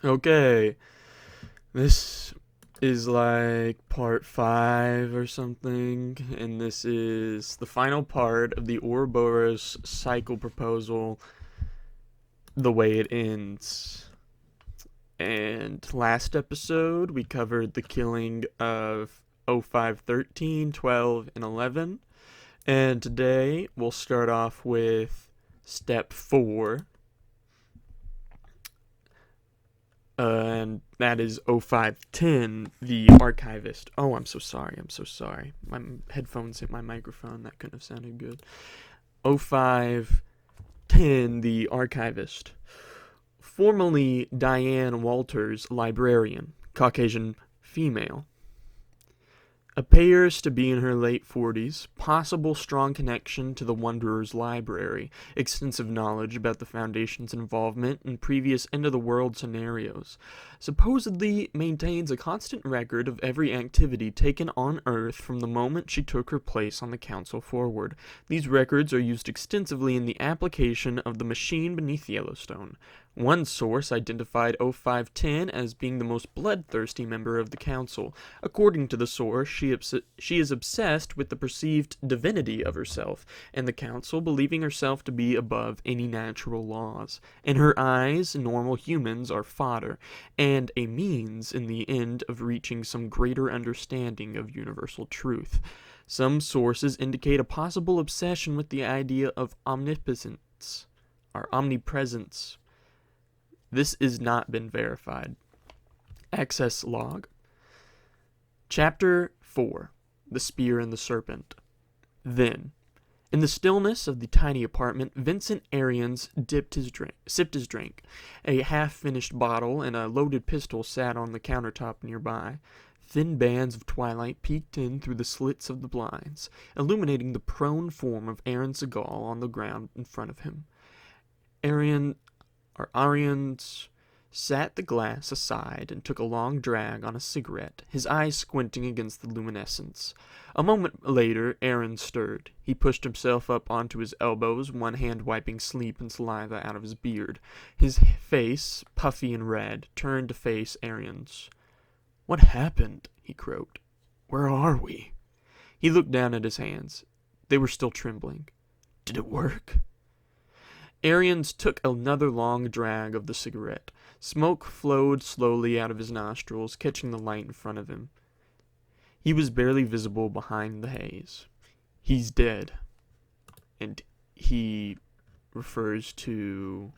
Okay, this is like part 5 or something, and this is the final part of the Ouroboros cycle proposal, the way it ends. And last episode, we covered the killing of 05, 13, 12, and 11. And today, we'll start off with step 4. And that is 0510, the archivist. Oh, I'm so sorry. My headphones hit my microphone. That couldn't have sounded good. 0510, the archivist. Formerly Diane Walters, librarian, Caucasian female. Appears to be in her late 40s, possible strong connection to the Wanderer's library, extensive knowledge about the Foundation's involvement in previous end-of-the-world scenarios, supposedly maintains a constant record of every activity taken on Earth from the moment she took her place on the Council forward. These records are used extensively in the application of the machine beneath Yellowstone. One source identified 0510 as being the most bloodthirsty member of the Council. According to the source, she is obsessed with the perceived divinity of herself, and the Council believing herself to be above any natural laws. In her eyes, normal humans are fodder, and a means in the end of reaching some greater understanding of universal truth. Some sources indicate a possible obsession with the idea of omnipotence, or omnipresence. This has not been verified. Access log. Chapter 4. The Spear and the Serpent. Then, in the stillness of the tiny apartment, Vincent Arians sipped his drink. A half-finished bottle and a loaded pistol sat on the countertop nearby. Thin bands of twilight peeked in through the slits of the blinds, illuminating the prone form of Aaron Segal on the ground in front of him. Arians sat the glass aside and took a long drag on a cigarette, his eyes squinting against the luminescence. A moment later, Aaron stirred. He pushed himself up onto his elbows, one hand wiping sleep and saliva out of his beard. His face, puffy and red, turned to face Arians. "What happened?" he croaked. "Where are we?" He looked down at his hands. They were still trembling. "Did it work?" Arians took another long drag of the cigarette. Smoke flowed slowly out of his nostrils, catching the light in front of him. He was barely visible behind the haze. "He's dead." And he refers to...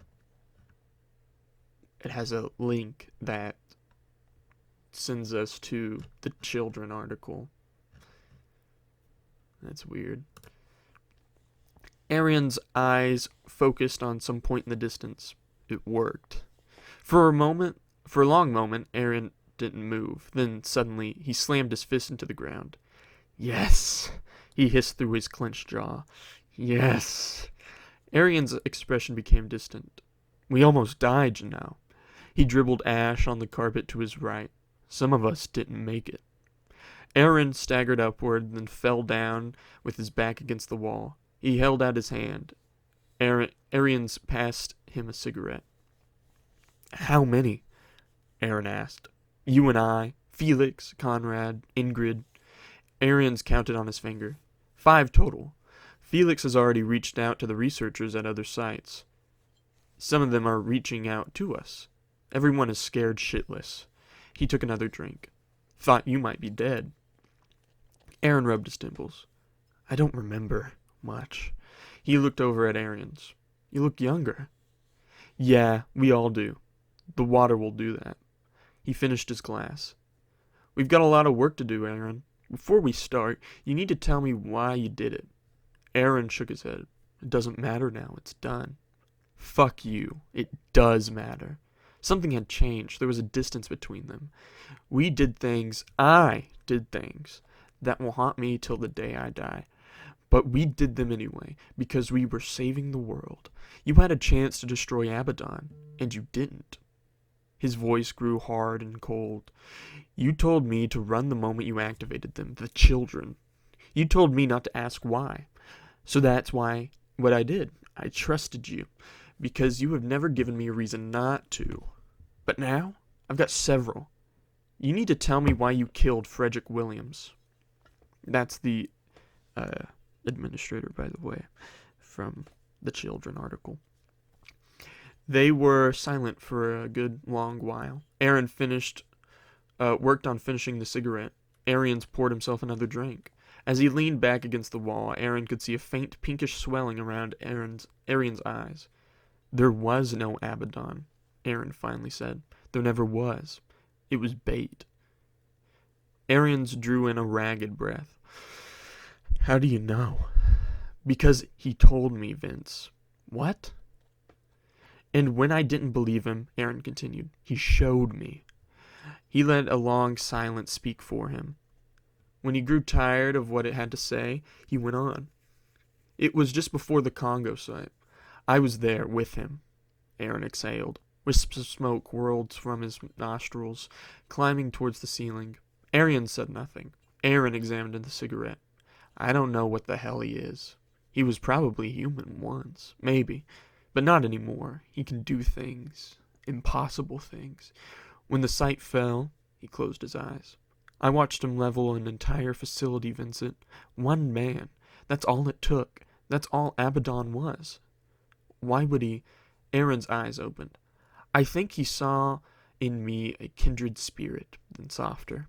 It has a link that sends us to the children article. That's weird. Arian's eyes focused on some point in the distance. It worked. For a long moment, Aaron didn't move. Then, suddenly, he slammed his fist into the ground. "Yes!" he hissed through his clenched jaw. "Yes!" Arian's expression became distant. "We almost died, you know." He dribbled ash on the carpet to his right. "Some of us didn't make it." Aaron staggered upward, then fell down with his back against the wall. He held out his hand. Arians passed him a cigarette. "How many?" Aaron asked. "You and I, Felix, Conrad, Ingrid." Arians counted on his finger. 5 total. Felix has already reached out to the researchers at other sites. Some of them are reaching out to us. Everyone is scared shitless. He took another drink. "Thought you might be dead." Aaron rubbed his temples. "I don't remember much." He looked over at Arians. "You look younger." "Yeah, we all do. The water will do that." He finished his glass. "We've got a lot of work to do, Aaron. Before we start, you need to tell me why you did it." Aaron shook his head. "It doesn't matter now. It's done." "Fuck you. It does matter." Something had changed. There was a distance between them. I did things that will haunt me till the day I die. But we did them anyway, because we were saving the world. You had a chance to destroy Abaddon, and you didn't. His voice grew hard and cold. "You told me to run the moment you activated them, the children. You told me not to ask why. So that's what I did. I trusted you, because you have never given me a reason not to." But now, I've got several. You need to tell me why you killed Frederick Williams. That's the administrator, by the way, from the children article. They were silent for a good long while. Aaron worked on finishing the cigarette. Arians poured himself another drink. As he leaned back against the wall, Aaron could see a faint pinkish swelling around Arian's eyes. There was no Abaddon, Aaron finally said. There never was. It was bait. Arians drew in a ragged breath. How do you know? Because he told me, Vince. What? And when I didn't believe him, Aaron continued, he showed me. He let a long silence speak for him. When he grew tired of what it had to say, he went on. It was just before the Congo site. I was there with him. Aaron exhaled. Wisps of smoke whirled from his nostrils, climbing towards the ceiling. Arian said nothing. Aaron examined the cigarette. I don't know what the hell he is. He was probably human once, maybe, but not anymore. He can do things, impossible things. When the site fell, he closed his eyes. I watched him level an entire facility, Vincent. One man. That's all it took. That's all Abaddon was. Why would he? Aaron's eyes opened. I think he saw in me a kindred spirit, then softer.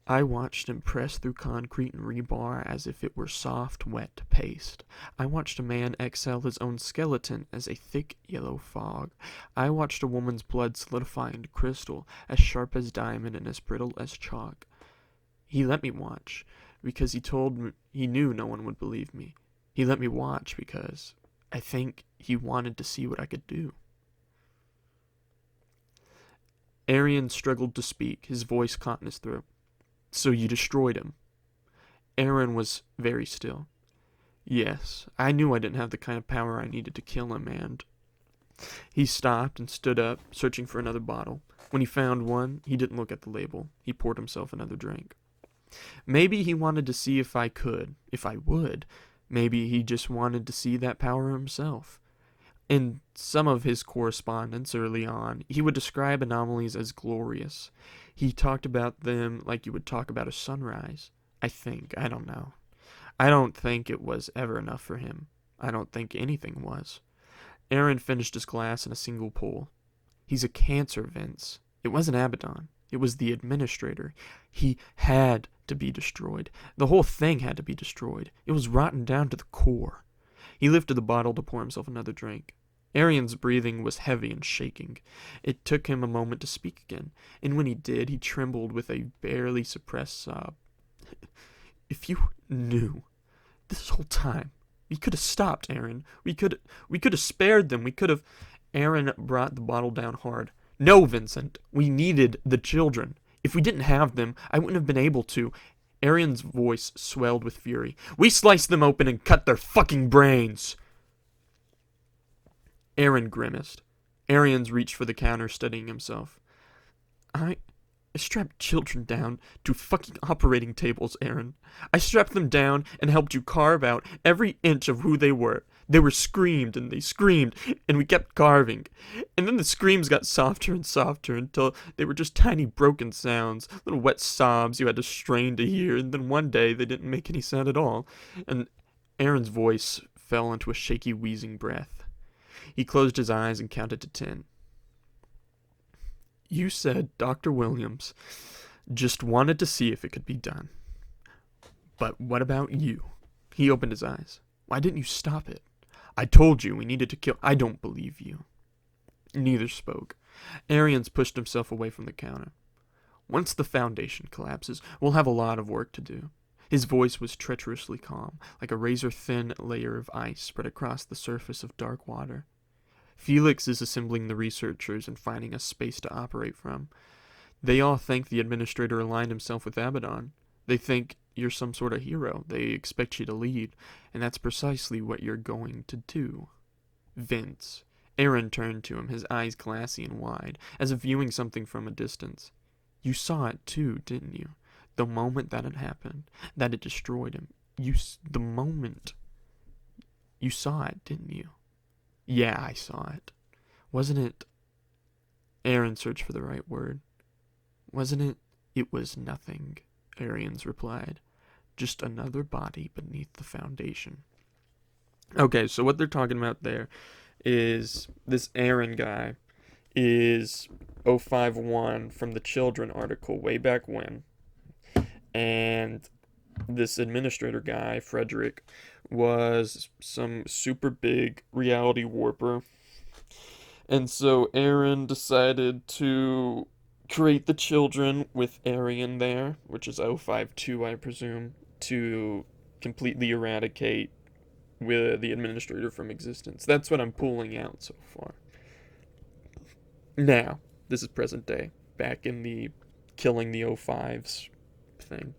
I watched him press through concrete and rebar as if it were soft, wet paste. I watched a man exhale his own skeleton as a thick yellow fog. I watched a woman's blood solidify into crystal, as sharp as diamond and as brittle as chalk. He let me watch, because he told me he knew no one would believe me. He let me watch because I think he wanted to see what I could do. Arian struggled to speak, his voice caught in his throat. So you destroyed him. Aaron was very still. Yes, I knew I didn't have the kind of power I needed to kill him, and... He stopped and stood up, searching for another bottle. When he found one, he didn't look at the label. He poured himself another drink. Maybe he wanted to see if I could, if I would. Maybe he just wanted to see that power himself. In some of his correspondence early on, he would describe anomalies as glorious. He talked about them like you would talk about a sunrise. I don't know. I don't think it was ever enough for him. I don't think anything was. Aaron finished his glass in a single pull. He's a cancer, Vince. It wasn't Abaddon. It was the administrator. He had to be destroyed. The whole thing had to be destroyed. It was rotten down to the core. He lifted the bottle to pour himself another drink. Arian's breathing was heavy and shaking. It took him a moment to speak again, and when he did, he trembled with a barely suppressed sob. If you knew this whole time, we could have stopped, Aaron. We could have spared them. We could have... Aaron brought the bottle down hard. No, Vincent. We needed the children. If we didn't have them, I wouldn't have been able to. Arian's voice swelled with fury. We sliced them open and cut their fucking brains. Aaron grimaced. Arians reached for the counter, steadying himself. I strapped children down to fucking operating tables, Aaron. I strapped them down and helped you carve out every inch of who they were. They were screamed, and they screamed, and we kept carving. And then the screams got softer and softer until they were just tiny broken sounds, little wet sobs you had to strain to hear, and then one day they didn't make any sound at all. And Aaron's voice fell into a shaky, wheezing breath. He closed his eyes and counted to 10. You said Dr. Williams just wanted to see if it could be done. But what about you? He opened his eyes. Why didn't you stop it? I told you we needed to kill... I don't believe you. Neither spoke. Arians pushed himself away from the counter. Once the Foundation collapses, we'll have a lot of work to do. His voice was treacherously calm, like a razor-thin layer of ice spread across the surface of dark water. Felix is assembling the researchers and finding a space to operate from. They all think the administrator aligned himself with Abaddon. They think you're some sort of hero. They expect you to lead, and that's precisely what you're going to do. Vince. Aaron turned to him, his eyes glassy and wide, as if viewing something from a distance. You saw it too, didn't you? The moment that it happened, that it destroyed him. The moment. You saw it, didn't you? Yeah, I saw it. Wasn't it Aaron searched for the right word. Wasn't it? It was nothing, Arians replied. Just another body beneath the Foundation. Okay, so what they're talking about there is this Aaron guy is 051 from the Children article way back when. And this administrator guy, Frederick, was some super big reality warper. And so Aaron decided to create the Children with Arian there, which is 052, I presume, to completely eradicate with the administrator from existence. That's what I'm pulling out so far. Now, this is present day, back in the killing the 05s thing.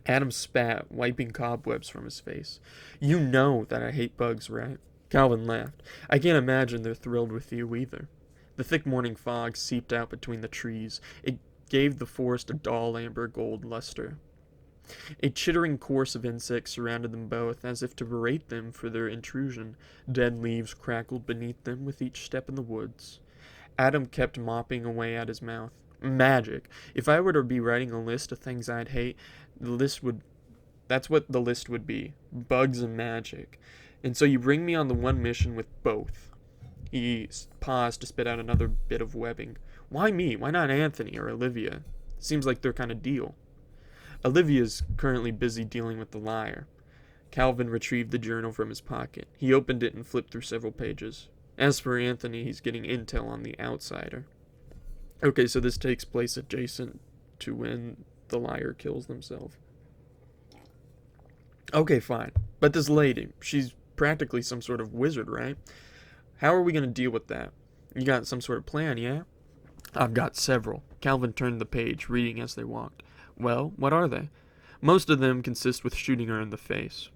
Adam spat, wiping cobwebs from his face. You know that I hate bugs, right? Calvin laughed. I can't imagine they're thrilled with you either. The thick morning fog seeped out between the trees. It gave the forest a dull amber gold luster. A chittering chorus of insects surrounded them both, as if to berate them for their intrusion. Dead leaves crackled beneath them with each step in the woods. Adam kept mopping away at his mouth. Magic. If I were to be writing a list of things I'd hate, that's what the list would be. Bugs and magic. And so you bring me on the one mission with both. He paused to spit out another bit of webbing. Why me? Why not Anthony or Olivia? Seems like their kind of deal. Olivia's currently busy dealing with the liar. Calvin retrieved the journal from his pocket. He opened it and flipped through several pages. As for Anthony, he's getting intel on the outsider. Okay, so this takes place adjacent to when the liar kills themselves. Okay, fine. But this lady, she's practically some sort of wizard, right? How are we going to deal with that? You got some sort of plan, yeah? I've got several. Calvin turned the page, reading as they walked. Well, what are they? Most of them consist with shooting her in the face.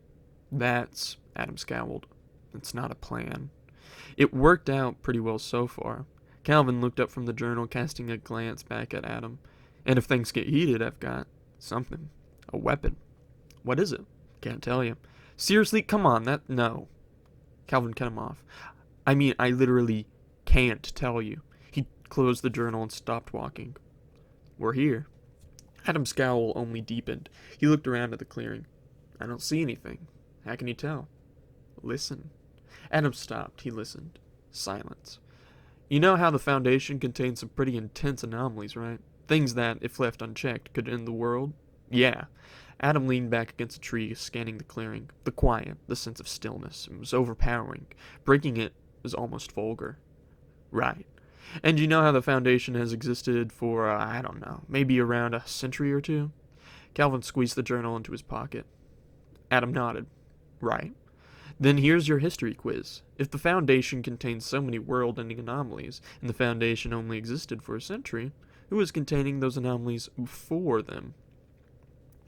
That's, Adam scowled. It's not a plan. It worked out pretty well so far. Calvin looked up from the journal, casting a glance back at Adam. And if things get heated, I've got something. A weapon. What is it? Can't tell you. Seriously? Come on, no. Calvin cut him off. I mean, I literally can't tell you. He closed the journal and stopped walking. We're here. Adam's scowl only deepened. He looked around at the clearing. I don't see anything. How can you tell? Listen. Adam stopped. He listened. Silence. You know how the Foundation contains some pretty intense anomalies, right? Things that, if left unchecked, could end the world? Yeah. Adam leaned back against a tree, scanning the clearing. The quiet, the sense of stillness, it was overpowering. Breaking it was almost vulgar. Right. And you know how the Foundation has existed for, I don't know, maybe around a century or two? Calvin squeezed the journal into his pocket. Adam nodded. Right. Then here's your history quiz. If the Foundation contains so many world-ending anomalies, and the Foundation only existed for a century, who was containing those anomalies before them?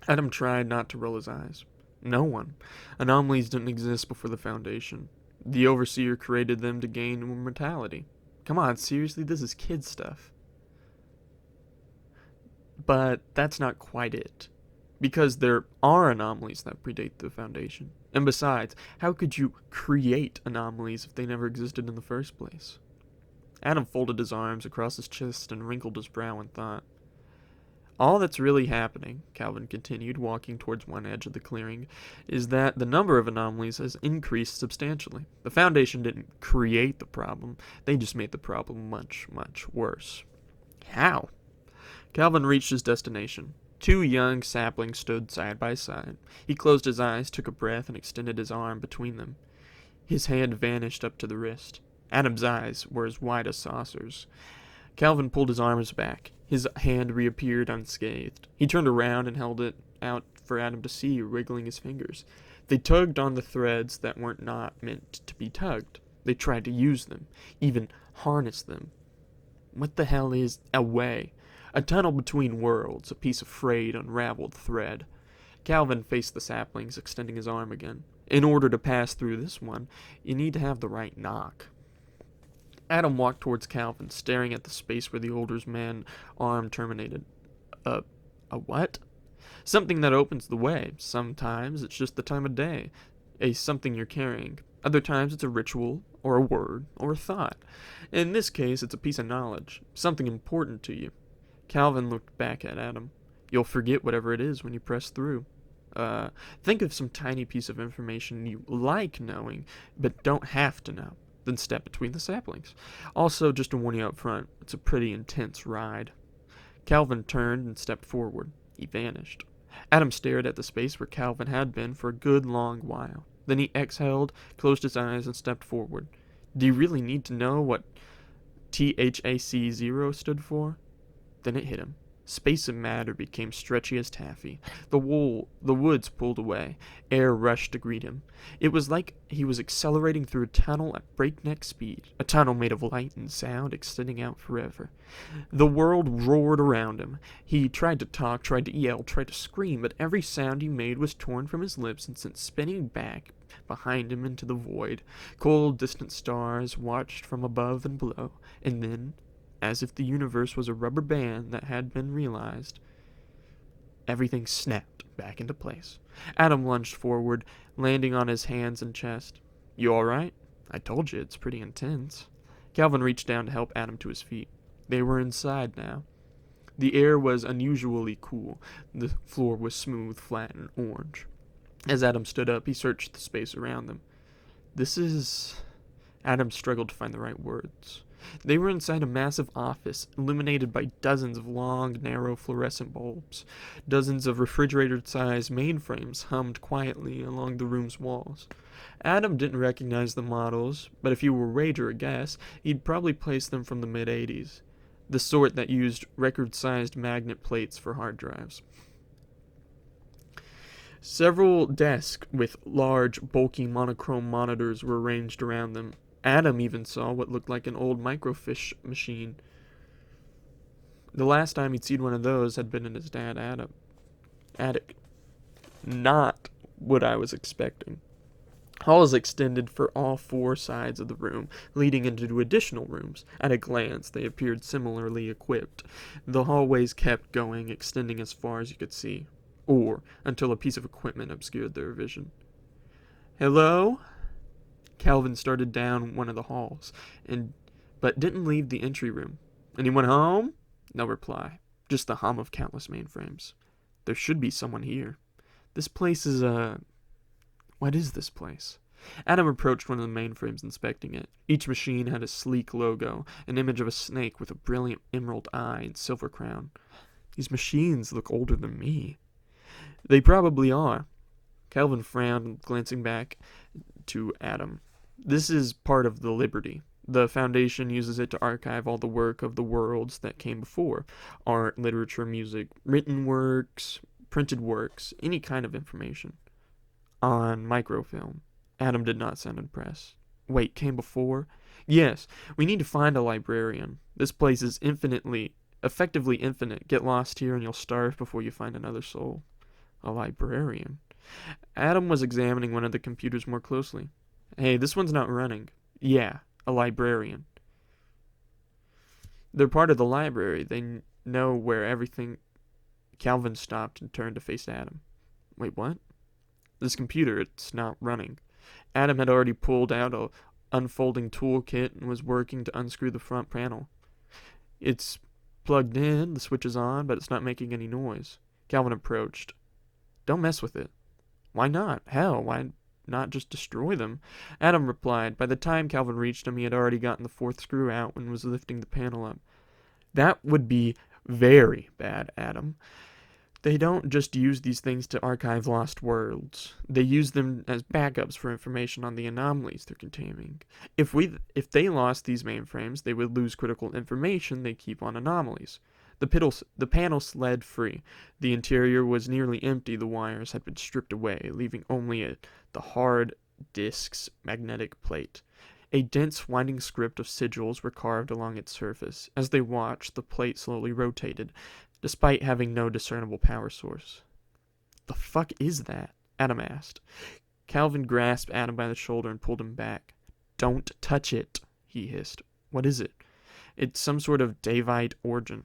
Adam tried not to roll his eyes. No one. Anomalies didn't exist before the Foundation. The Overseer created them to gain immortality. Come on, seriously, this is kid stuff. But that's not quite it. Because there are anomalies that predate the Foundation. And besides, how could you create anomalies if they never existed in the first place? Adam folded his arms across his chest and wrinkled his brow in thought. All that's really happening, Calvin continued, walking towards one edge of the clearing, is that the number of anomalies has increased substantially. The Foundation didn't create the problem, they just made the problem much, much worse. How? Calvin reached his destination. Two young saplings stood side by side. He closed his eyes, took a breath, and extended his arm between them. His hand vanished up to the wrist. Adam's eyes were as wide as saucers. Calvin pulled his arms back. His hand reappeared unscathed. He turned around and held it out for Adam to see, wriggling his fingers. They tugged on the threads that weren't not meant to be tugged. They tried to use them, even harness them. What the hell is a way? A tunnel between worlds, a piece of frayed, unraveled thread. Calvin faced the saplings, extending his arm again. In order to pass through this one, you need to have the right knock. Adam walked towards Calvin, staring at the space where the older man's arm terminated. A what? Something that opens the way. Sometimes it's just the time of day. A something you're carrying. Other times it's a ritual, or a word, or a thought. In this case, it's a piece of knowledge, something important to you. Calvin looked back at Adam. You'll forget whatever it is when you press through. Think of some tiny piece of information you like knowing, but don't have to know. Then step between the saplings. Also, just to warn you up front, it's a pretty intense ride. Calvin turned and stepped forward. He vanished. Adam stared at the space where Calvin had been for a good long while. Then he exhaled, closed his eyes, and stepped forward. Do you really need to know what THAC0 stood for? Then it hit him. Space and matter became stretchy as taffy. The woods pulled away. Air rushed to greet him. It was like he was accelerating through a tunnel at breakneck speed, a tunnel made of light and sound extending out forever. The world roared around him. He tried to talk, tried to yell, tried to scream, but every sound he made was torn from his lips and sent spinning back behind him into the void. Cold, distant stars watched from above and below, and then, as if the universe was a rubber band that had been realized, everything snapped back into place. Adam lunged forward, landing on his hands and chest. You alright? I told you, it's pretty intense. Calvin reached down to help Adam to his feet. They were inside now. The air was unusually cool. The floor was smooth, flat, and orange. As Adam stood up, he searched the space around them. This is... Adam struggled to find the right words. They were inside a massive office, illuminated by dozens of long, narrow fluorescent bulbs. Dozens of refrigerator-sized mainframes hummed quietly along the room's walls. Adam didn't recognize the models, but if he were wager a guess, he'd probably place them from the mid-'80s. The sort that used record-sized magnet plates for hard drives. Several desks with large, bulky monochrome monitors were arranged around them. Adam even saw what looked like an old microfiche machine. The last time he'd seen one of those had been in his dad's attic. Not what I was expecting. Halls extended for all four sides of the room, leading into additional rooms. At a glance, they appeared similarly equipped. The hallways kept going, extending as far as you could see, or until a piece of equipment obscured their vision. Hello? Calvin started down one of the halls, but didn't leave the entry room. Anyone home? No reply. Just the hum of countless mainframes. There should be someone here. This place is What is this place? Adam approached one of the mainframes, inspecting it. Each machine had a sleek logo, an image of a snake with a brilliant emerald eye and silver crown. These machines look older than me. They probably are. Calvin frowned, glancing back to Adam. This is part of the Liberty. The Foundation uses it to archive all the work of the worlds that came before. Art, literature, music, written works, printed works, any kind of information. On microfilm. Adam did not sound impressed. Wait, came before? Yes, we need to find a librarian. This place is effectively infinite. Get lost here and you'll starve before you find another soul. A librarian? Adam was examining one of the computers more closely. Hey, this one's not running. Yeah, a librarian. They're part of the library. They know where everything... Calvin stopped and turned to face Adam. Wait, what? This computer, it's not running. Adam had already pulled out a unfolding toolkit and was working to unscrew the front panel. It's plugged in, the switch is on, but it's not making any noise. Calvin approached. Don't mess with it. Why not? Hell, why not just destroy them? Adam replied. By the time Calvin reached him, he had already gotten the fourth screw out and was lifting the panel up. That would be very bad, Adam. They don't just use these things to archive lost worlds. They use them as backups for information on the anomalies they're containing. If they lost these mainframes, they would lose critical information they keep on anomalies. The panel slid free. The interior was nearly empty. The wires had been stripped away, leaving only the hard disk's magnetic plate. A dense, winding script of sigils were carved along its surface. As they watched, the plate slowly rotated, despite having no discernible power source. The fuck is that? Adam asked. Calvin grasped Adam by the shoulder and pulled him back. Don't touch it, he hissed. What is it? It's some sort of Davite origin.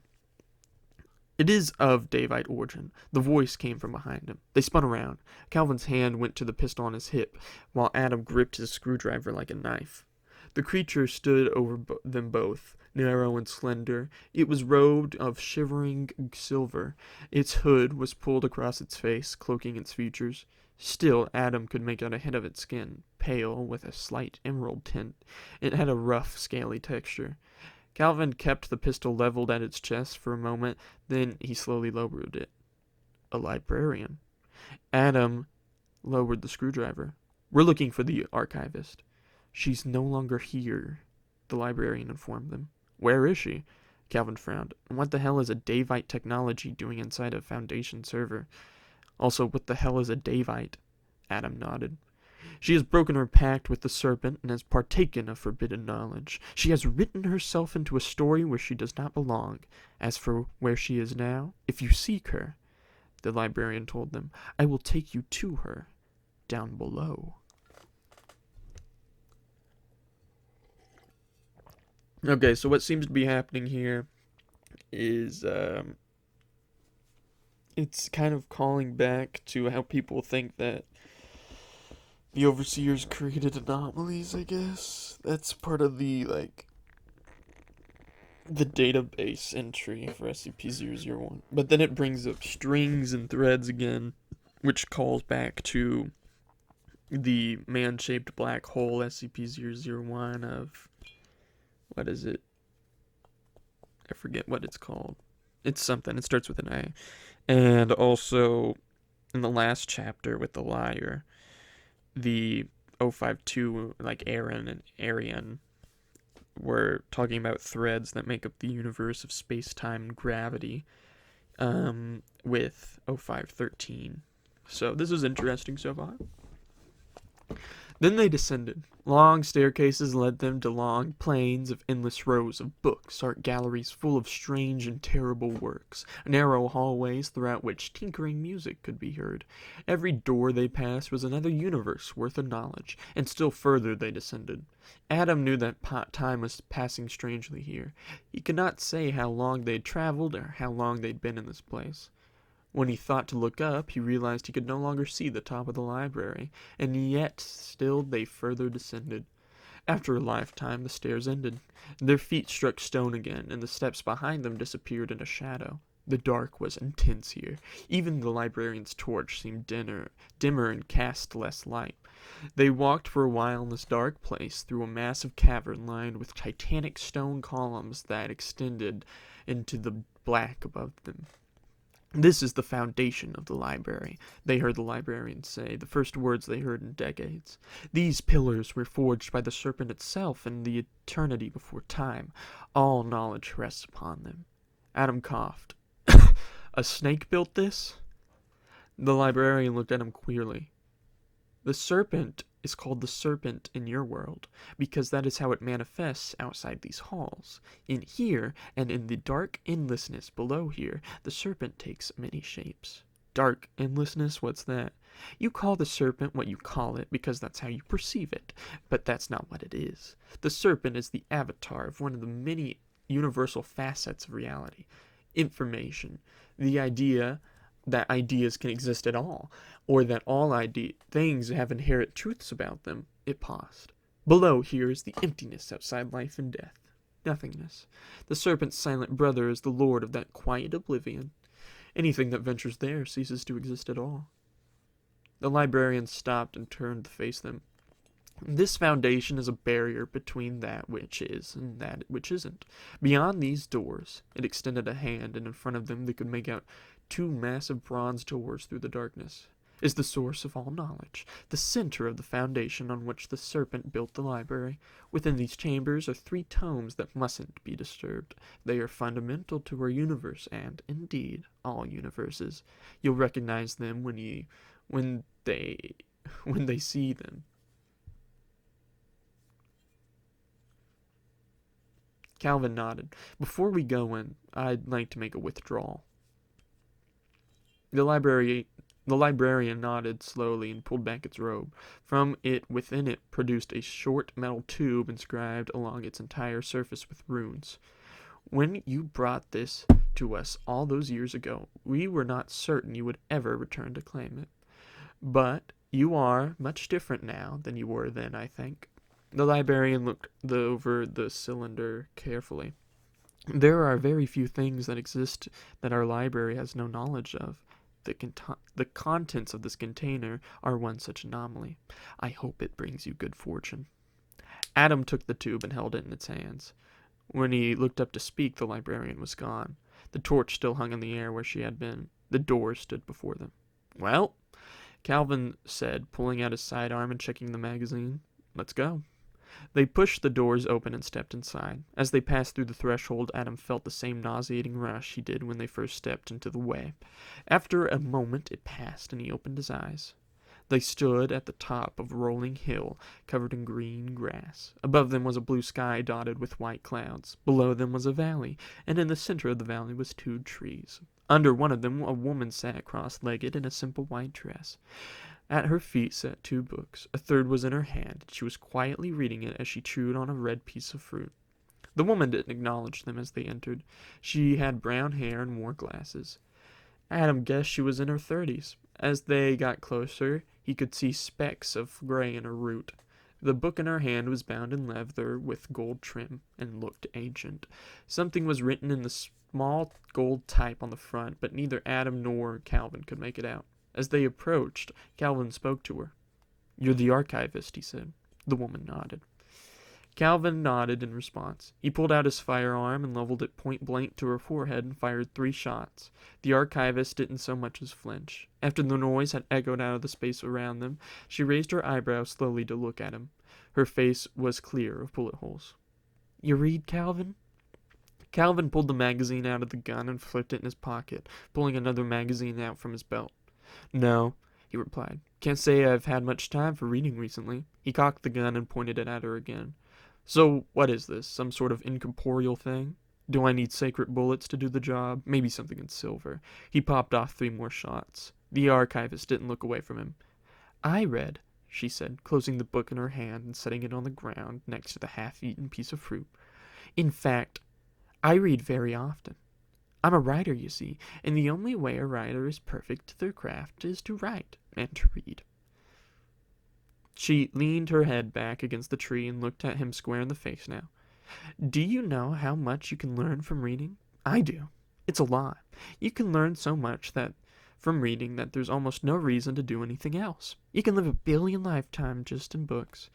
It is of Davite origin. The voice came from behind him. They spun around. Calvin's hand went to the pistol on his hip, while Adam gripped his screwdriver like a knife. The creature stood over them both, narrow and slender. It was robed of shivering silver. Its hood was pulled across its face, cloaking its features. Still, Adam could make out a hint of its skin, pale, with a slight emerald tint. It had a rough, scaly texture. Calvin kept the pistol leveled at its chest for a moment, then he slowly lowered it. A librarian. Adam lowered the screwdriver. "We're looking for the archivist." "She's no longer here," the librarian informed them. "Where is she?" Calvin frowned. "What the hell is a Davite technology doing inside a Foundation server? Also, what the hell is a Davite?" Adam nodded. "She has broken her pact with the serpent and has partaken of forbidden knowledge. She has written herself into a story where she does not belong. As for where she is now, if you seek her," the librarian told them, "I will take you to her, down below." Okay, so what seems to be happening here is it's kind of calling back to how people think that the overseers created anomalies, I guess. That's part of the database entry for SCP-001. But then it brings up strings and threads again, which calls back to the man-shaped black hole SCP-001 of, what is it? I forget what it's called. It's something. It starts with an A. And also, in the last chapter with the liar, the 052, Aaron and Arian, were talking about threads that make up the universe of space-time and gravity, with 0513. So this is interesting so far. Then they descended. Long staircases led them to long plains of endless rows of books, art galleries full of strange and terrible works, narrow hallways throughout which tinkering music could be heard. Every door they passed was another universe worth of knowledge, and still further they descended. Adam knew that time was passing strangely here. He could not say how long they'd traveled or how long they'd been in this place. When he thought to look up, he realized he could no longer see the top of the library, and yet still they further descended. After a lifetime, the stairs ended. Their feet struck stone again, and the steps behind them disappeared in a shadow. The dark was intense here. Even the librarian's torch seemed dimmer and cast less light. They walked for a while in this dark place through a massive cavern lined with titanic stone columns that extended into the black above them. "This is the foundation of the library," they heard the librarian say, the first words they heard in decades. "These pillars were forged by the serpent itself in the eternity before time. All knowledge rests upon them." Adam coughed. "A snake built this?" The librarian looked at him queerly. "The serpent is called the serpent in your world, because that is how it manifests outside these halls. In here, and in the dark endlessness below here, the serpent takes many shapes." "Dark endlessness? What's that?" "You call the serpent what you call it, because that's how you perceive it, but that's not what it is. The serpent is the avatar of one of the many universal facets of reality. Information. The idea that ideas can exist at all, or that all things have inherent truths about them." It paused. "Below here is the emptiness outside life and death. Nothingness. The serpent's silent brother is the lord of that quiet oblivion. Anything that ventures there ceases to exist at all." The librarian stopped and turned to face them. "This foundation is a barrier between that which is and that which isn't. Beyond these doors," it extended a hand, and in front of them they could make out two massive bronze doors through the darkness, "is the source of all knowledge, the center of the foundation on which the serpent built the library. Within these chambers are 3 tomes that mustn't be disturbed. They are fundamental to our universe and, indeed, all universes. You'll recognize them when they see them." Calvin nodded. "Before we go in, I'd like to make a withdrawal." The librarian nodded slowly and pulled back its robe. From it, within it, produced a short metal tube inscribed along its entire surface with runes. "When you brought this to us all those years ago, we were not certain you would ever return to claim it. But you are much different now than you were then, I think." The librarian looked over the cylinder carefully. "There are very few things that exist that our library has no knowledge of. The contents of this container are one such anomaly. I hope it brings you good fortune." Adam took the tube and held it in its hands. When he looked up to speak, the librarian was gone. The torch still hung in the air where she had been. The door stood before them. "Well," Calvin said, pulling out his sidearm and checking the magazine, "let's go." They pushed the doors open and stepped inside. As they passed through the threshold, Adam felt the same nauseating rush he did when they first stepped into the way. After a moment it passed, and he opened his eyes. They stood at the top of a rolling hill covered in green grass. Above them was a blue sky dotted with white clouds. Below them was a valley, and in the center of the valley was 2 trees. Under one of them a woman sat cross-legged in a simple white dress. At her feet sat 2 books. A third was in her hand, and she was quietly reading it as she chewed on a red piece of fruit. The woman didn't acknowledge them as they entered. She had brown hair and wore glasses. Adam guessed she was in her 30s. As they got closer, he could see specks of gray in her root. The book in her hand was bound in leather with gold trim and looked ancient. Something was written in the small gold type on the front, but neither Adam nor Calvin could make it out. As they approached, Calvin spoke to her. "You're the archivist," he said. The woman nodded. Calvin nodded in response. He pulled out his firearm and leveled it point blank to her forehead and fired 3 shots. The archivist didn't so much as flinch. After the noise had echoed out of the space around them, she raised her eyebrows slowly to look at him. Her face was clear of bullet holes. "You read, Calvin?" Calvin pulled the magazine out of the gun and flipped it in his pocket, pulling another magazine out from his belt. "No," he replied. "Can't say I've had much time for reading recently." He cocked the gun and pointed it at her again. "So, what is this? Some sort of incorporeal thing? Do I need sacred bullets to do the job? Maybe something in silver." He popped off 3 more shots. The archivist didn't look away from him. "I read," she said, closing the book in her hand and setting it on the ground next to the half-eaten piece of fruit. "In fact, I read very often. I'm a writer, you see, and the only way a writer is perfect at their craft is to write and to read." She leaned her head back against the tree and looked at him square in the face now. "Do you know how much you can learn from reading? I do. It's a lot. You can learn so much from reading that there's almost no reason to do anything else. You can live 1 billion lifetimes just in books.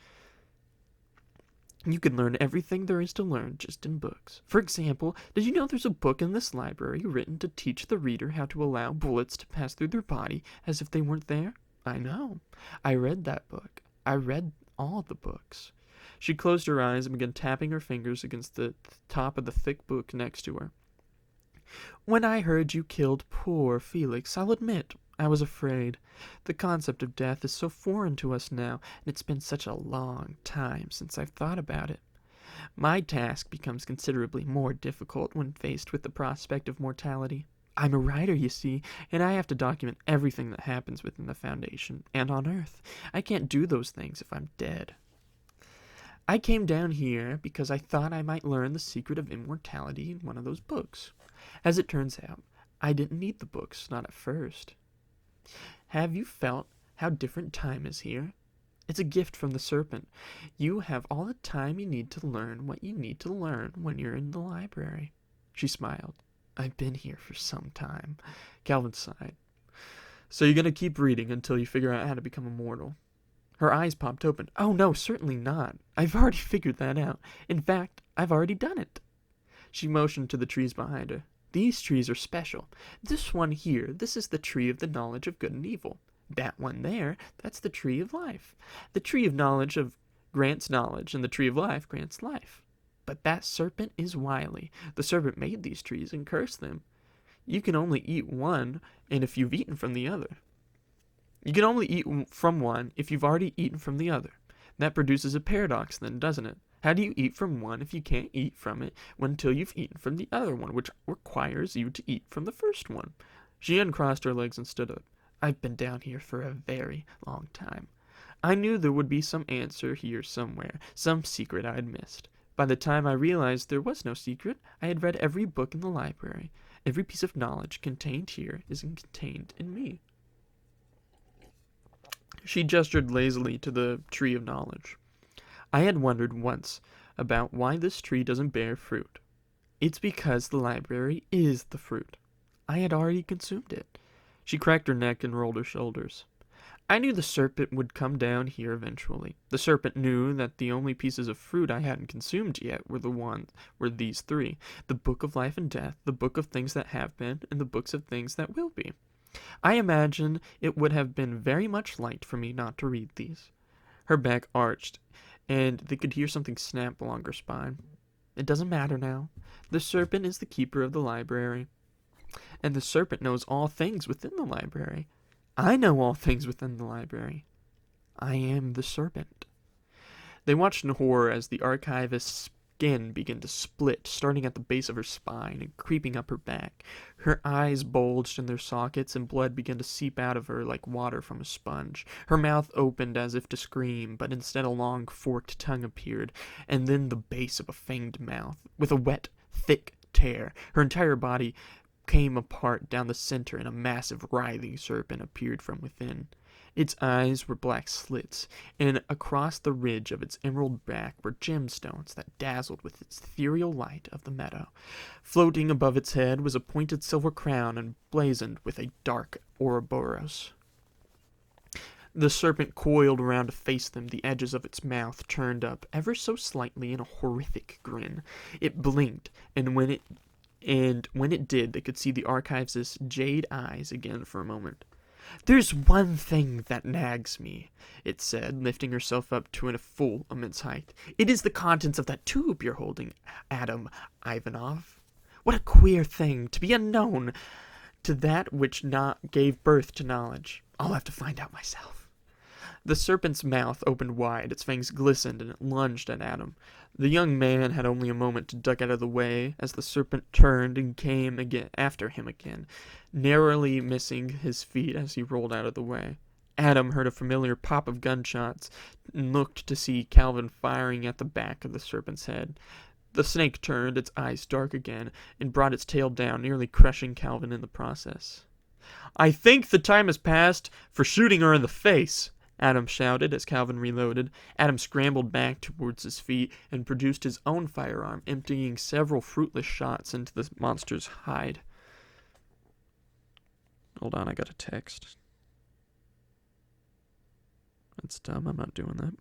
You can learn everything there is to learn just in books. For example, did you know there's a book in this library written to teach the reader how to allow bullets to pass through their body as if they weren't there? I know. I read that book. I read all the books." She closed her eyes and began tapping her fingers against the top of the thick book next to her. "When I heard you killed poor Felix, I'll admit I was afraid. The concept of death is so foreign to us now, and it's been such a long time since I've thought about it. My task becomes considerably more difficult when faced with the prospect of mortality. I'm a writer, you see, and I have to document everything that happens within the Foundation and on Earth. I can't do those things if I'm dead. I came down here because I thought I might learn the secret of immortality in one of those books. As it turns out, I didn't need the books, not at first. Have you felt how different time is here? It's a gift from the serpent. You have all the time you need to learn what you need to learn when you're in the library." She smiled. "I've been here for some time." Calvin sighed. "So you're going to keep reading until you figure out how to become immortal?" Her eyes popped open. "Oh no, certainly not. I've already figured that out. In fact, I've already done it." She motioned to the trees behind her. "These trees are special. This one here, this is the tree of the knowledge of good and evil. That one there, that's the tree of life. The tree of knowledge grants knowledge, and the tree of life grants life. But that serpent is wily. The serpent made these trees and cursed them. You can only eat one, and if you've eaten from the other. You can only eat from one if you've already eaten from the other. That produces a paradox then, doesn't it? How do you eat from one if you can't eat from it until you've eaten from the other one, which requires you to eat from the first one?" She uncrossed her legs and stood up. "I've been down here for a very long time. I knew there would be some answer here somewhere, some secret I'd missed. By the time I realized there was no secret, I had read every book in the library. Every piece of knowledge contained here is contained in me. She gestured lazily to the tree of knowledge. I had wondered once about why this tree doesn't bear fruit. It's because the library is the fruit. I had already consumed it. She cracked her neck and rolled her shoulders. I knew the serpent would come down here eventually. The serpent knew that the only pieces of fruit I hadn't consumed yet were these three: the book of life and death, the book of things that have been, and the books of things that will be. I imagine it would have been very much liked for me not to read these. Her back arched, and they could hear something snap along her spine. It doesn't matter now. The serpent is the keeper of the library, and the serpent knows all things within the library. I know all things within the library. I am the serpent. They watched in horror as the archivist's skin began to split, starting at the base of her spine and creeping up her back. Her eyes bulged in their sockets, and blood began to seep out of her like water from a sponge. Her mouth opened as if to scream, but instead a long, forked tongue appeared, and then the base of a fanged mouth, with a wet, thick tear. Her entire body came apart down the center, and a massive, writhing serpent appeared from within. Its eyes were black slits, and across the ridge of its emerald back were gemstones that dazzled with its ethereal light of the meadow. Floating above its head was a pointed silver crown emblazoned with a dark Ouroboros. The serpent coiled around to face them, the edges of its mouth turned up ever so slightly in a horrific grin. It blinked, and when it did, they could see the archivist's jade eyes again for a moment. "There's one thing that nags me," it said, lifting herself up to a full, immense height. "It is the contents of that tube you're holding, Adam Ivanov. What a queer thing, to be unknown to that which gave birth to knowledge. I'll have to find out myself." The serpent's mouth opened wide, its fangs glistened, and it lunged at Adam. The young man had only a moment to duck out of the way as the serpent turned and came after him again, narrowly missing his feet as he rolled out of the way. Adam heard a familiar pop of gunshots and looked to see Calvin firing at the back of the serpent's head. The snake turned, its eyes dark again, and brought its tail down, nearly crushing Calvin in the process. "I think the time has passed for shooting her in the face," Adam shouted as Calvin reloaded. Adam scrambled back towards his feet and produced his own firearm, emptying several fruitless shots into the monster's hide. Hold on, I got a text. That's dumb, I'm not doing that.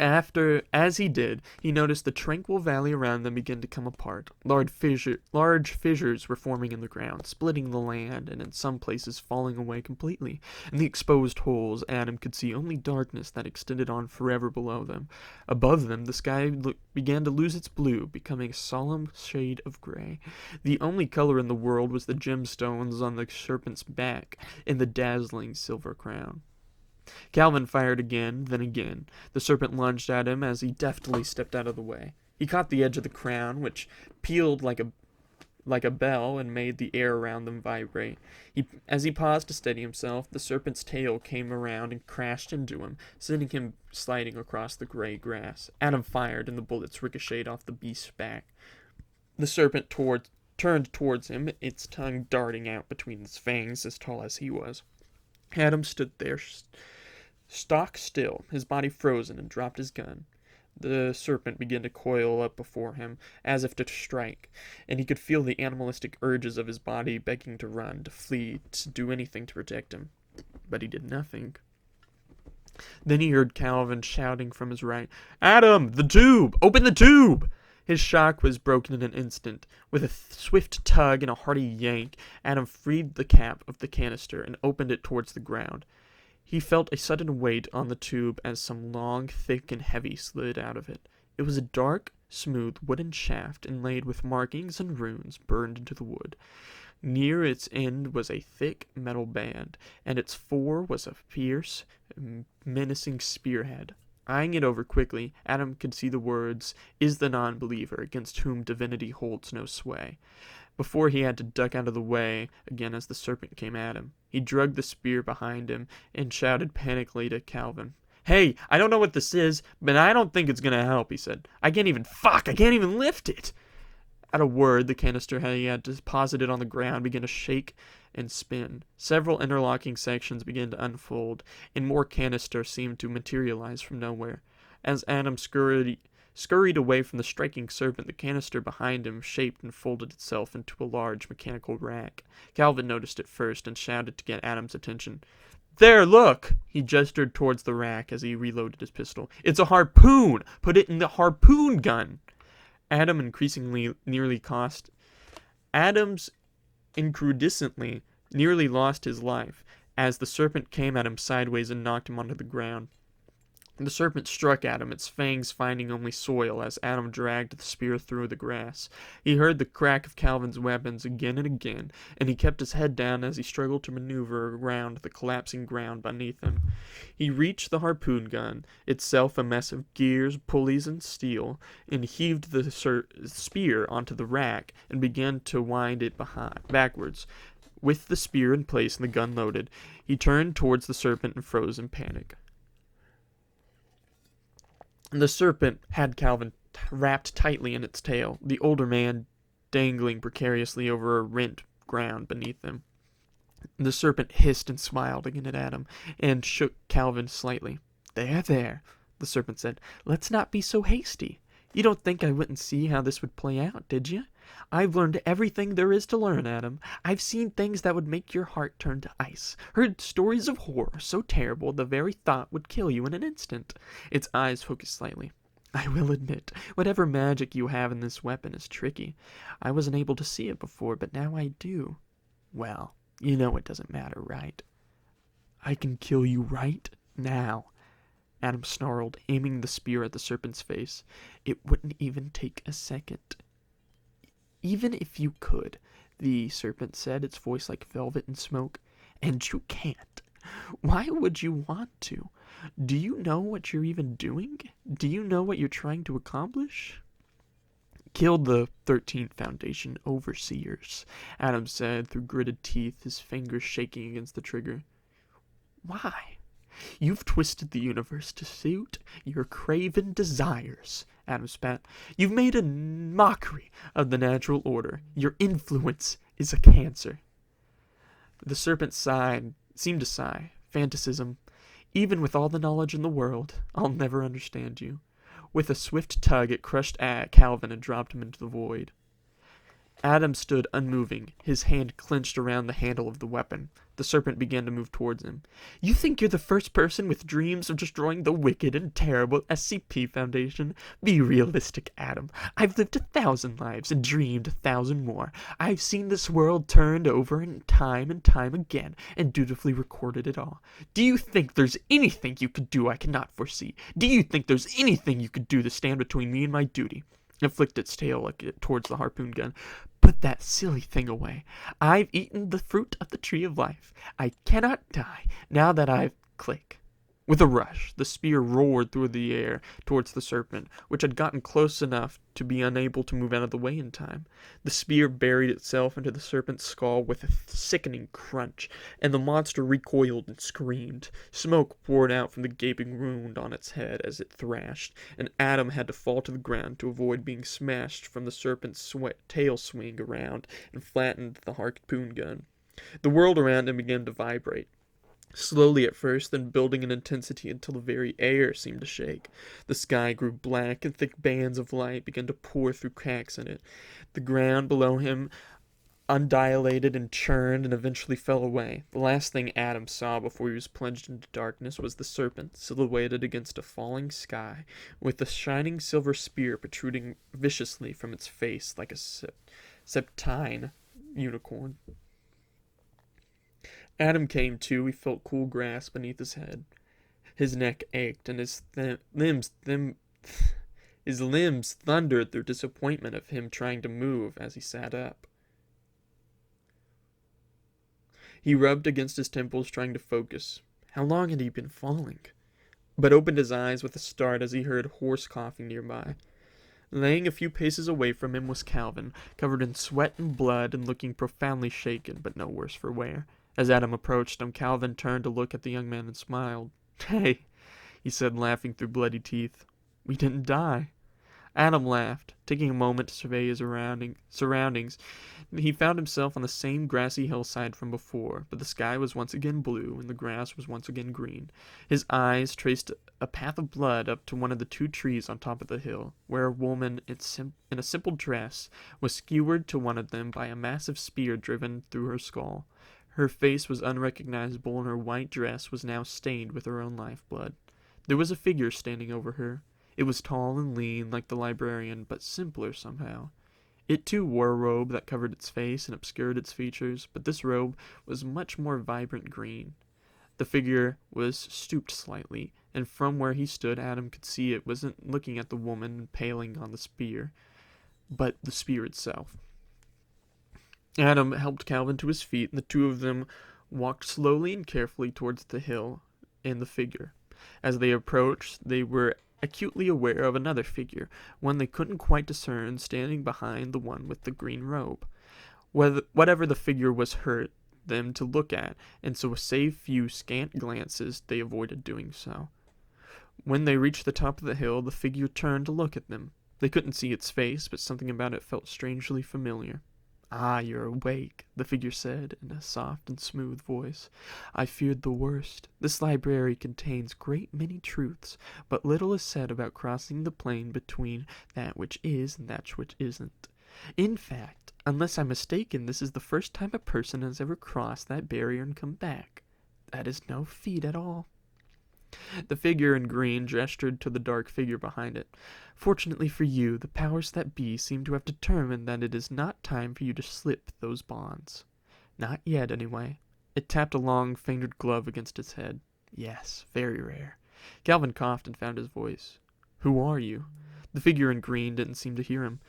As he did, he noticed the tranquil valley around them begin to come apart. Large fissures were forming in the ground, splitting the land, and in some places falling away completely. In the exposed holes, Adam could see only darkness that extended on forever below them. Above them, the sky began to lose its blue, becoming a solemn shade of gray. The only color in the world was the gemstones on the serpent's back and the dazzling silver crown. Calvin fired again, then again. The serpent lunged at him as he deftly stepped out of the way. He caught the edge of the crown, which pealed like a bell and made the air around them vibrate. As he paused to steady himself, the serpent's tail came around and crashed into him, sending him sliding across the gray grass. Adam fired, and the bullets ricocheted off the beast's back. The serpent turned towards him, its tongue darting out between its fangs as tall as he was. Adam stood there, stock still, his body frozen, and dropped his gun. The serpent began to coil up before him, as if to strike, and he could feel the animalistic urges of his body begging to run, to flee, to do anything to protect him. But he did nothing. Then he heard Calvin shouting from his right, "Adam, the tube! Open the tube!" His shock was broken in an instant. With a swift tug and a hearty yank, Adam freed the cap of the canister and opened it towards the ground. He felt a sudden weight on the tube as some long, thick, and heavy slid out of it. It was a dark, smooth wooden shaft inlaid with markings and runes burned into the wood. Near its end was a thick metal band, and its fore was a fierce, menacing spearhead. Eyeing it over quickly, Adam could see the words, "Is the non-believer, against whom divinity holds no sway," before he had to duck out of the way again as the serpent came at him. He dragged the spear behind him and shouted panically to Calvin, Hey, I don't know what this is, but I don't think it's gonna help, he said. I can't even lift it. At a word, the canister he had deposited on the ground began to shake and spin. Several interlocking sections began to unfold, and more canister seemed to materialize from nowhere. As Adam scurried away from the striking serpent, the canister behind him shaped and folded itself into a large mechanical rack. Calvin noticed it first and shouted to get Adam's attention. There, look! He gestured towards the rack as he reloaded his pistol. It's a harpoon! Put it in the harpoon gun! Adams incandescently nearly lost his life as the serpent came at him sideways and knocked him onto the ground. The serpent struck at him, its fangs finding only soil as Adam dragged the spear through the grass. He heard the crack of Calvin's weapons again and again, and he kept his head down as he struggled to maneuver around the collapsing ground beneath him. He reached the harpoon gun, itself a mess of gears, pulleys, and steel, and heaved the spear onto the rack and began to wind it backwards. With the spear in place and the gun loaded, he turned towards the serpent and froze in panic. The serpent had Calvin wrapped tightly in its tail, the older man dangling precariously over a rent ground beneath them. The serpent hissed and smiled again at Adam, and shook Calvin slightly. There, the serpent said. Let's not be so hasty. You don't think I wouldn't see how this would play out, did you? I've learned everything there is to learn, Adam. I've seen things that would make your heart turn to ice. Heard stories of horror so terrible the very thought would kill you in an instant. Its eyes focused slightly. I will admit, whatever magic you have in this weapon is tricky. I wasn't able to see it before, but now I do. Well, you know it doesn't matter, right? I can kill you right now, Adam snarled, aiming the spear at the serpent's face. It wouldn't even take a second. Even if you could, the serpent said, its voice like velvet and smoke. And you can't. Why would you want to? Do you know what you're even doing? Do you know what you're trying to accomplish? Killed the 13 Foundation overseers, Adam said through gritted teeth, his fingers shaking against the trigger. Why? You've twisted the universe to suit your craven desires, Adam spat. You've made a mockery of the natural order. Your influence is a cancer. The serpent seemed to sigh. Fantasism. Even with all the knowledge in the world, I'll never understand you. With a swift tug, it crushed Calvin and dropped him into the void. Adam stood unmoving, his hand clenched around the handle of the weapon. The serpent began to move towards him. You think you're the first person with dreams of destroying the wicked and terrible SCP Foundation? Be realistic, Adam. I've lived 1,000 lives and dreamed 1,000 more. I've seen this world turned over and time again, and dutifully recorded it all. Do you think there's anything you could do I cannot foresee? Do you think there's anything you could do to stand between me and my duty? It flicked its tail towards the harpoon gun. Put that silly thing away. I've eaten the fruit of the tree of life. I cannot die now that I've... Click. With a rush, the spear roared through the air towards the serpent, which had gotten close enough to be unable to move out of the way in time. The spear buried itself into the serpent's skull with a sickening crunch, and the monster recoiled and screamed. Smoke poured out from the gaping wound on its head as it thrashed, and Adam had to fall to the ground to avoid being smashed from the serpent's tail swing around and flattened the harpoon gun. The world around him began to vibrate. Slowly at first, then building in intensity until the very air seemed to shake. The sky grew black, and thick bands of light began to pour through cracks in it. The ground below him undilated and churned and eventually fell away. The last thing Adam saw before he was plunged into darkness was the serpent, silhouetted against a falling sky, with a shining silver spear protruding viciously from its face like a serpentine unicorn. Adam came to. He felt cool grass beneath his head. His neck ached, and his limbs thundered through disappointment of him trying to move as he sat up. He rubbed against his temples, trying to focus. How long had he been falling? But opened his eyes with a start as he heard hoarse coughing nearby. Laying a few paces away from him was Calvin, covered in sweat and blood and looking profoundly shaken, but no worse for wear. As Adam approached him, Calvin turned to look at the young man and smiled. Hey, he said, laughing through bloody teeth. "We didn't die." Adam laughed, taking a moment to survey his surroundings. He found himself on the same grassy hillside from before, but the sky was once again blue and the grass was once again green. His eyes traced a path of blood up to one of the 2 trees on top of the hill, where a woman in a simple dress was skewered to one of them by a massive spear driven through her skull. Her face was unrecognizable and her white dress was now stained with her own lifeblood. There was a figure standing over her. It was tall and lean like the librarian, but simpler somehow. It too wore a robe that covered its face and obscured its features, but this robe was much more vibrant green. The figure was stooped slightly, and from where he stood Adam could see it wasn't looking at the woman impaling on the spear, but the spear itself. Adam helped Calvin to his feet, and the 2 of them walked slowly and carefully towards the hill and the figure. As they approached, they were acutely aware of another figure, one they couldn't quite discern, standing behind the one with the green robe. Whatever the figure was hurt them to look at, and so save few scant glances, they avoided doing so. When they reached the top of the hill, the figure turned to look at them. They couldn't see its face, but something about it felt strangely familiar. "Ah, you're awake," the figure said in a soft and smooth voice. "I feared the worst. This library contains great many truths, but little is said about crossing the plane between that which is and that which isn't. In fact, unless I'm mistaken, this is the first time a person has ever crossed that barrier and come back. That is no feat at all." The figure in green gestured to the dark figure behind it. "Fortunately for you, the powers that be seem to have determined that it is not time for you to slip those bonds. Not yet, anyway." It tapped a long, fingered glove against his head. "Yes, very rare." Calvin coughed and found his voice. "Who are you?" The figure in green didn't seem to hear him.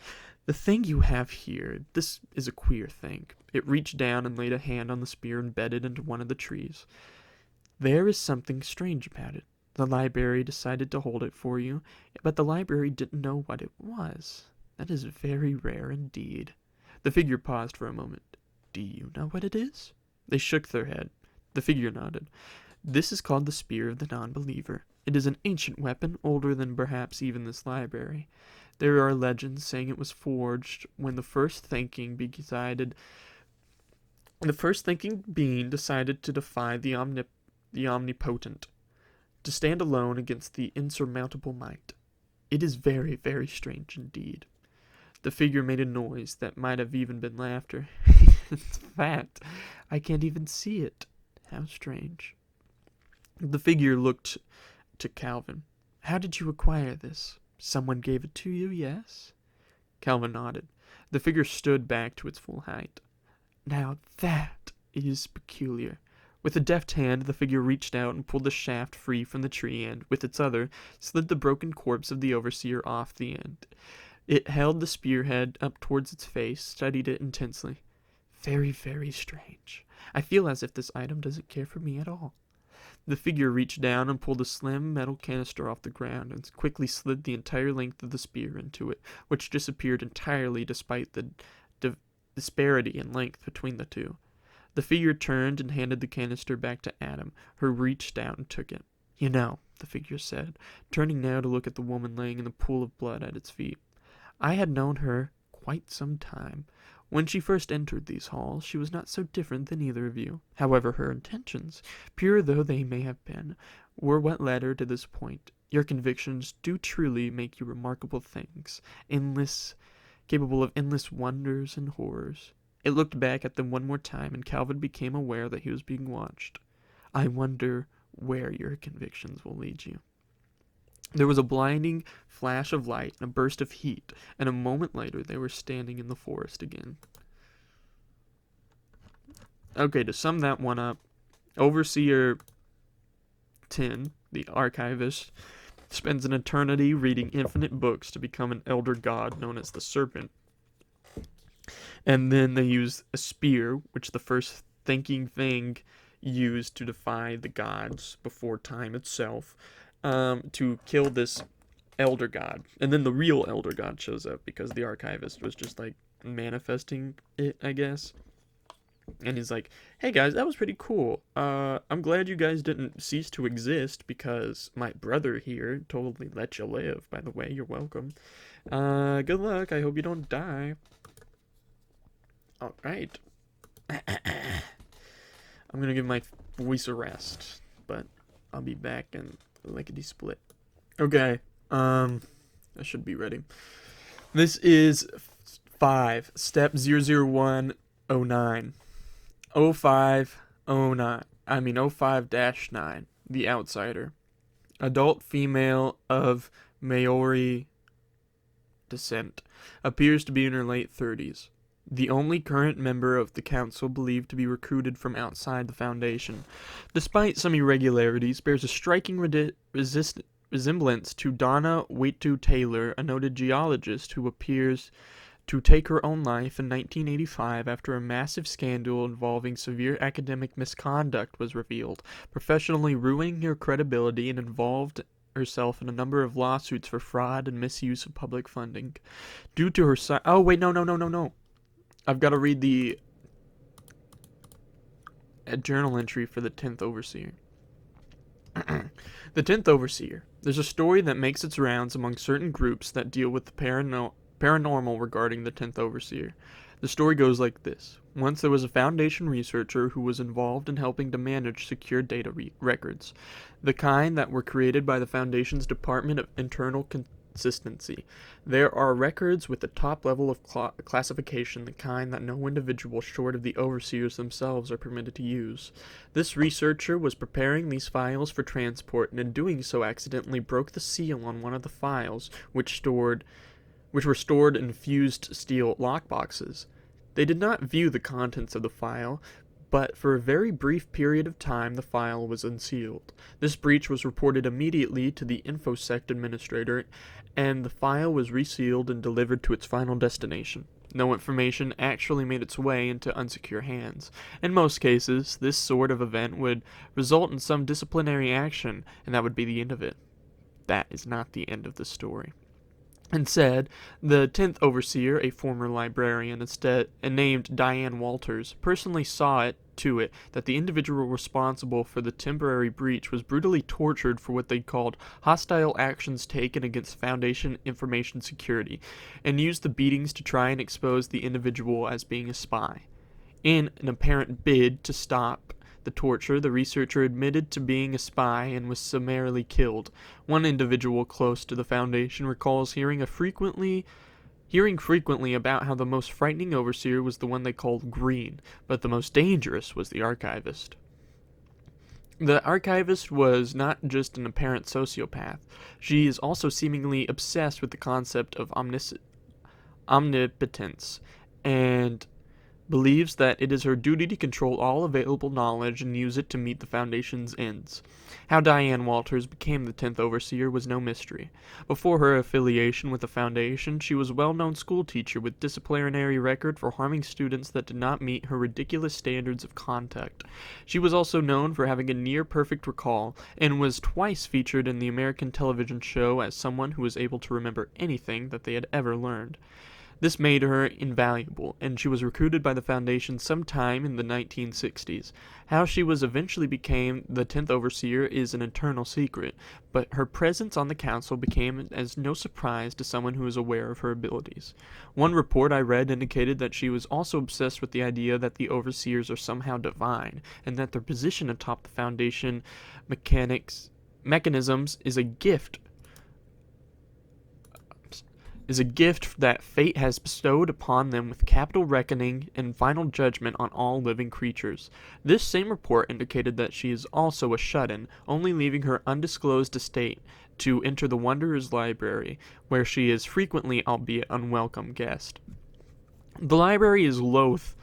"The thing you have here, this is a queer thing." It reached down and laid a hand on the spear embedded into one of the trees. "There is something strange about it. The library decided to hold it for you, but the library didn't know what it was. That is very rare indeed." The figure paused for a moment. "Do you know what it is?" They shook their head. The figure nodded. "This is called the Spear of the Non-Believer. It is an ancient weapon, older than perhaps even this library. There are legends saying it was forged when the first thinking being decided to defy the omnipotent, to stand alone against the insurmountable might. It is very, very strange indeed." The figure made a noise that might have even been laughter. "In fact, I can't even see it. How strange." The figure looked to Calvin. "How did you acquire this? Someone gave it to you, yes?" Calvin nodded. The figure stood back to its full height. "Now that is peculiar." With a deft hand, the figure reached out and pulled the shaft free from the tree and, with its other, slid the broken corpse of the overseer off the end. It held the spearhead up towards its face, studied it intensely. "Very, very strange. I feel as if this item doesn't care for me at all." The figure reached down and pulled a slim metal canister off the ground and quickly slid the entire length of the spear into it, which disappeared entirely despite the disparity in length between the 2. The figure turned and handed the canister back to Adam, who reached out and took it. "You know," the figure said, turning now to look at the woman laying in the pool of blood at its feet, "I had known her quite some time. When she first entered these halls, she was not so different than either of you. However, her intentions, pure though they may have been, were what led her to this point. Your convictions do truly make you remarkable things, capable of endless wonders and horrors." It looked back at them one more time, and Calvin became aware that he was being watched. "I wonder where your convictions will lead you." There was a blinding flash of light and a burst of heat, and a moment later they were standing in the forest again. Okay, to sum that one up, Overseer 10, the archivist, spends an eternity reading infinite books to become an elder god known as the Serpent. And then they use a spear, which the first thinking thing used to defy the gods before time itself, to kill this elder god. And then the real elder god shows up because the archivist was just like manifesting it, I guess. And he's like, "Hey guys, that was pretty cool. I'm glad you guys didn't cease to exist because my brother here totally let you live. By the way, you're welcome. Good luck. I hope you don't die." All right. I'm gonna give my voice a rest, but I'll be back in lickety split. Okay. I should be ready. This is 5, step 00109. 0509. I mean 05-9. The Outsider. Adult female of Maori descent. Appears to be in her late 30s. The only current member of the council believed to be recruited from outside the Foundation. Despite some irregularities, bears a striking resemblance to Donna Waitu Taylor, a noted geologist who appears to take her own life in 1985 after a massive scandal involving severe academic misconduct was revealed, professionally ruining her credibility and involved herself in a number of lawsuits for fraud and misuse of public funding. Due to her oh wait, no. I've got to read the journal entry for the 10th Overseer. The 10th Overseer. There's a story that makes its rounds among certain groups that deal with the paranormal regarding the 10th Overseer. The story goes like this. Once there was a Foundation researcher who was involved in helping to manage secure data records, the kind that were created by the Foundation's Department of Internal Consistency. There are records with the top level of classification, the kind that no individual short of the overseers themselves are permitted to use. This researcher was preparing these files for transport, and in doing so accidentally broke the seal on one of the files, which were stored in fused steel lockboxes. They did not view the contents of the file, but for a very brief period of time the file was unsealed. This breach was reported immediately to the InfoSec administrator, and the file was resealed and delivered to its final destination. No information actually made its way into unsecure hands. In most cases, this sort of event would result in some disciplinary action, and that would be the end of it. That is not the end of the story. Instead, the 10th Overseer, a former librarian named Diane Walters, personally saw to it that the individual responsible for the temporary breach was brutally tortured for what they called hostile actions taken against Foundation information security, and used the beatings to try and expose the individual as being a spy. In an apparent bid to stop the torture, the researcher admitted to being a spy and was summarily killed. One individual close to the Foundation recalls hearing frequently about how the most frightening overseer was the one they called Green, but the most dangerous was the archivist. The archivist was not just an apparent sociopath. She is also seemingly obsessed with the concept of omnipotence, and believes that it is her duty to control all available knowledge and use it to meet the Foundation's ends. How Diane Walters became the 10th Overseer was no mystery. Before her affiliation with the Foundation, she was a well-known schoolteacher with disciplinary record for harming students that did not meet her ridiculous standards of conduct. She was also known for having a near-perfect recall, and was twice featured in the American television show as someone who was able to remember anything that they had ever learned. This made her invaluable, and she was recruited by the Foundation sometime in the 1960s. How she was eventually became the 10th Overseer is an eternal secret, but her presence on the council became as no surprise to someone who is aware of her abilities. One report I read indicated that she was also obsessed with the idea that the Overseers are somehow divine, and that their position atop the Foundation mechanisms is a gift that fate has bestowed upon them with capital reckoning and final judgment on all living creatures. This same report indicated that she is also a shut-in, only leaving her undisclosed estate to enter the Wanderer's Library, where she is frequently, albeit unwelcome, guest. The library is loath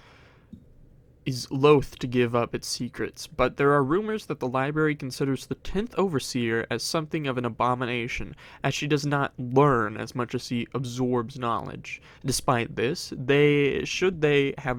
to give up its secrets, but there are rumors that the library considers the 10th Overseer as something of an abomination, as she does not learn as much as she absorbs knowledge. Despite this, should they have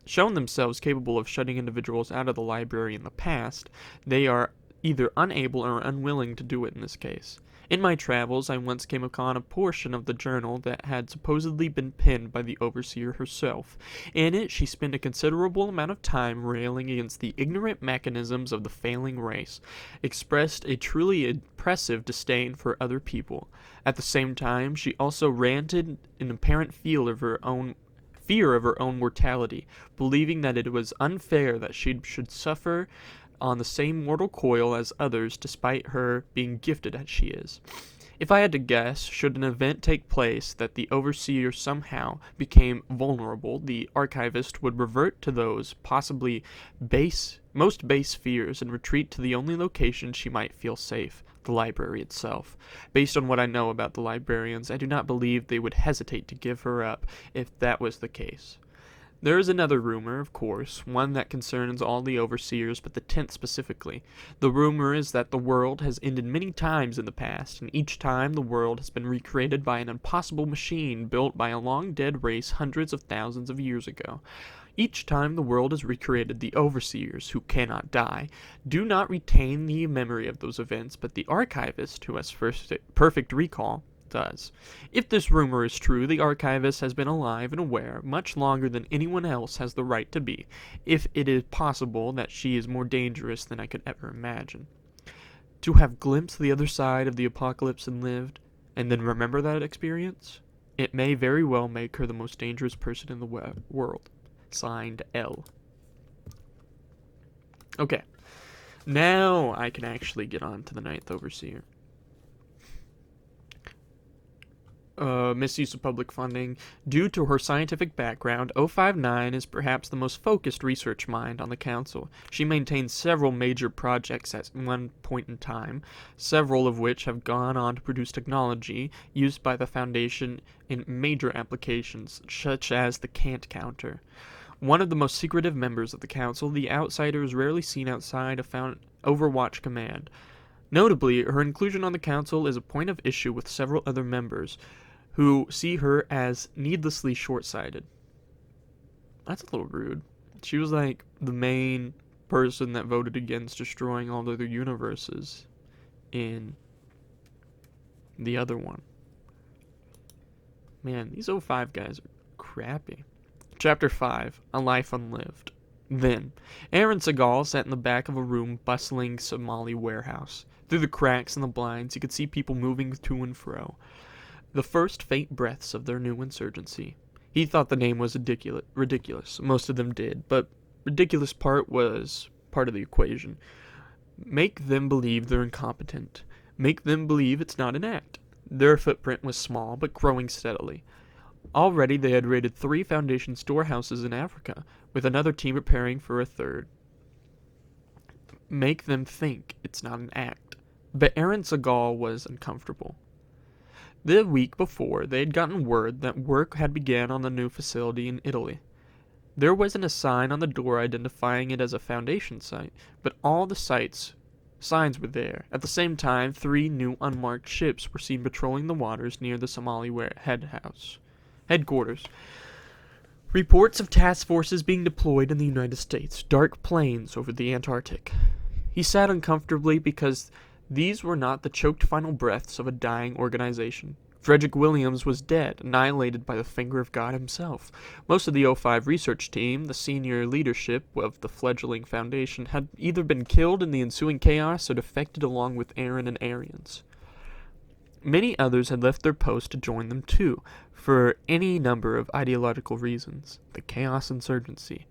shown themselves capable of shutting individuals out of the library in the past, they are either unable or unwilling to do it in this case. In my travels, I once came upon a portion of the journal that had supposedly been penned by the overseer herself. In it, she spent a considerable amount of time railing against the ignorant mechanisms of the failing race, expressed a truly impressive disdain for other people. At the same time, she also ranted in apparent fear of her own mortality, believing that it was unfair that she should suffer on the same mortal coil as others despite her being gifted as she is. If I had to guess, should an event take place that the overseer somehow became vulnerable, the archivist would revert to those possibly most base fears and retreat to the only location she might feel safe, the library itself. Based on what I know about the librarians, I do not believe they would hesitate to give her up if that was the case. There is another rumor, of course, one that concerns all the overseers but the 10th specifically. The rumor is that the world has ended many times in the past, and each time the world has been recreated by an impossible machine built by a long-dead race hundreds of thousands of years ago. Each time the world is recreated, the overseers, who cannot die, do not retain the memory of those events, but the archivist, who has perfect recall, does. If this rumor is true, the archivist has been alive and aware much longer than anyone else has the right to be, if it is possible that she is more dangerous than I could ever imagine. To have glimpsed the other side of the apocalypse and lived, and then remember that experience, it may very well make her the most dangerous person in the world. Signed, L. Okay, now I can actually get on to the Ninth Overseer. Misuse of public funding. Due to her scientific background, 059 is perhaps the most focused research mind on the Council. She maintains several major projects at one point in time, several of which have gone on to produce technology used by the Foundation in major applications, such as the Cant counter. One of the most secretive members of the Council, the outsider is rarely seen outside of Overwatch Command. Notably, her inclusion on the Council is a point of issue with several other members, who see her as needlessly short-sighted. That's a little rude. She was like the main person that voted against destroying all the other universes in the other one. Man, these 05 guys are crappy. Chapter 5, A Life Unlived. Then, Aaron Segal sat in the back of a bustling Somali warehouse. Through the cracks in the blinds, he could see people moving to and fro, the first faint breaths of their new insurgency. He thought the name was ridiculous. Most of them did, but ridiculous was part of the equation. Make them believe they're incompetent. Make them believe it's not an act. Their footprint was small, but growing steadily. Already they had raided 3 Foundation storehouses in Africa, with another team preparing for a third. Make them think it's not an act. But Aaron Segal was uncomfortable. The week before, they had gotten word that work had begun on the new facility in Italy. There wasn't a sign on the door identifying it as a Foundation site, but all the signs were there. At the same time, 3 new unmarked ships were seen patrolling the waters near the Somali headquarters. Reports of task forces being deployed in the United States, dark plains over the Antarctic. He sat uncomfortably because these were not the choked final breaths of a dying organization. Frederick Williams was dead, annihilated by the finger of God himself. Most of the 05 research team, the senior leadership of the fledgling Foundation, had either been killed in the ensuing chaos or defected along with Aaron and Aryans. Many others had left their posts to join them too, for any number of ideological reasons. The chaos insurgency.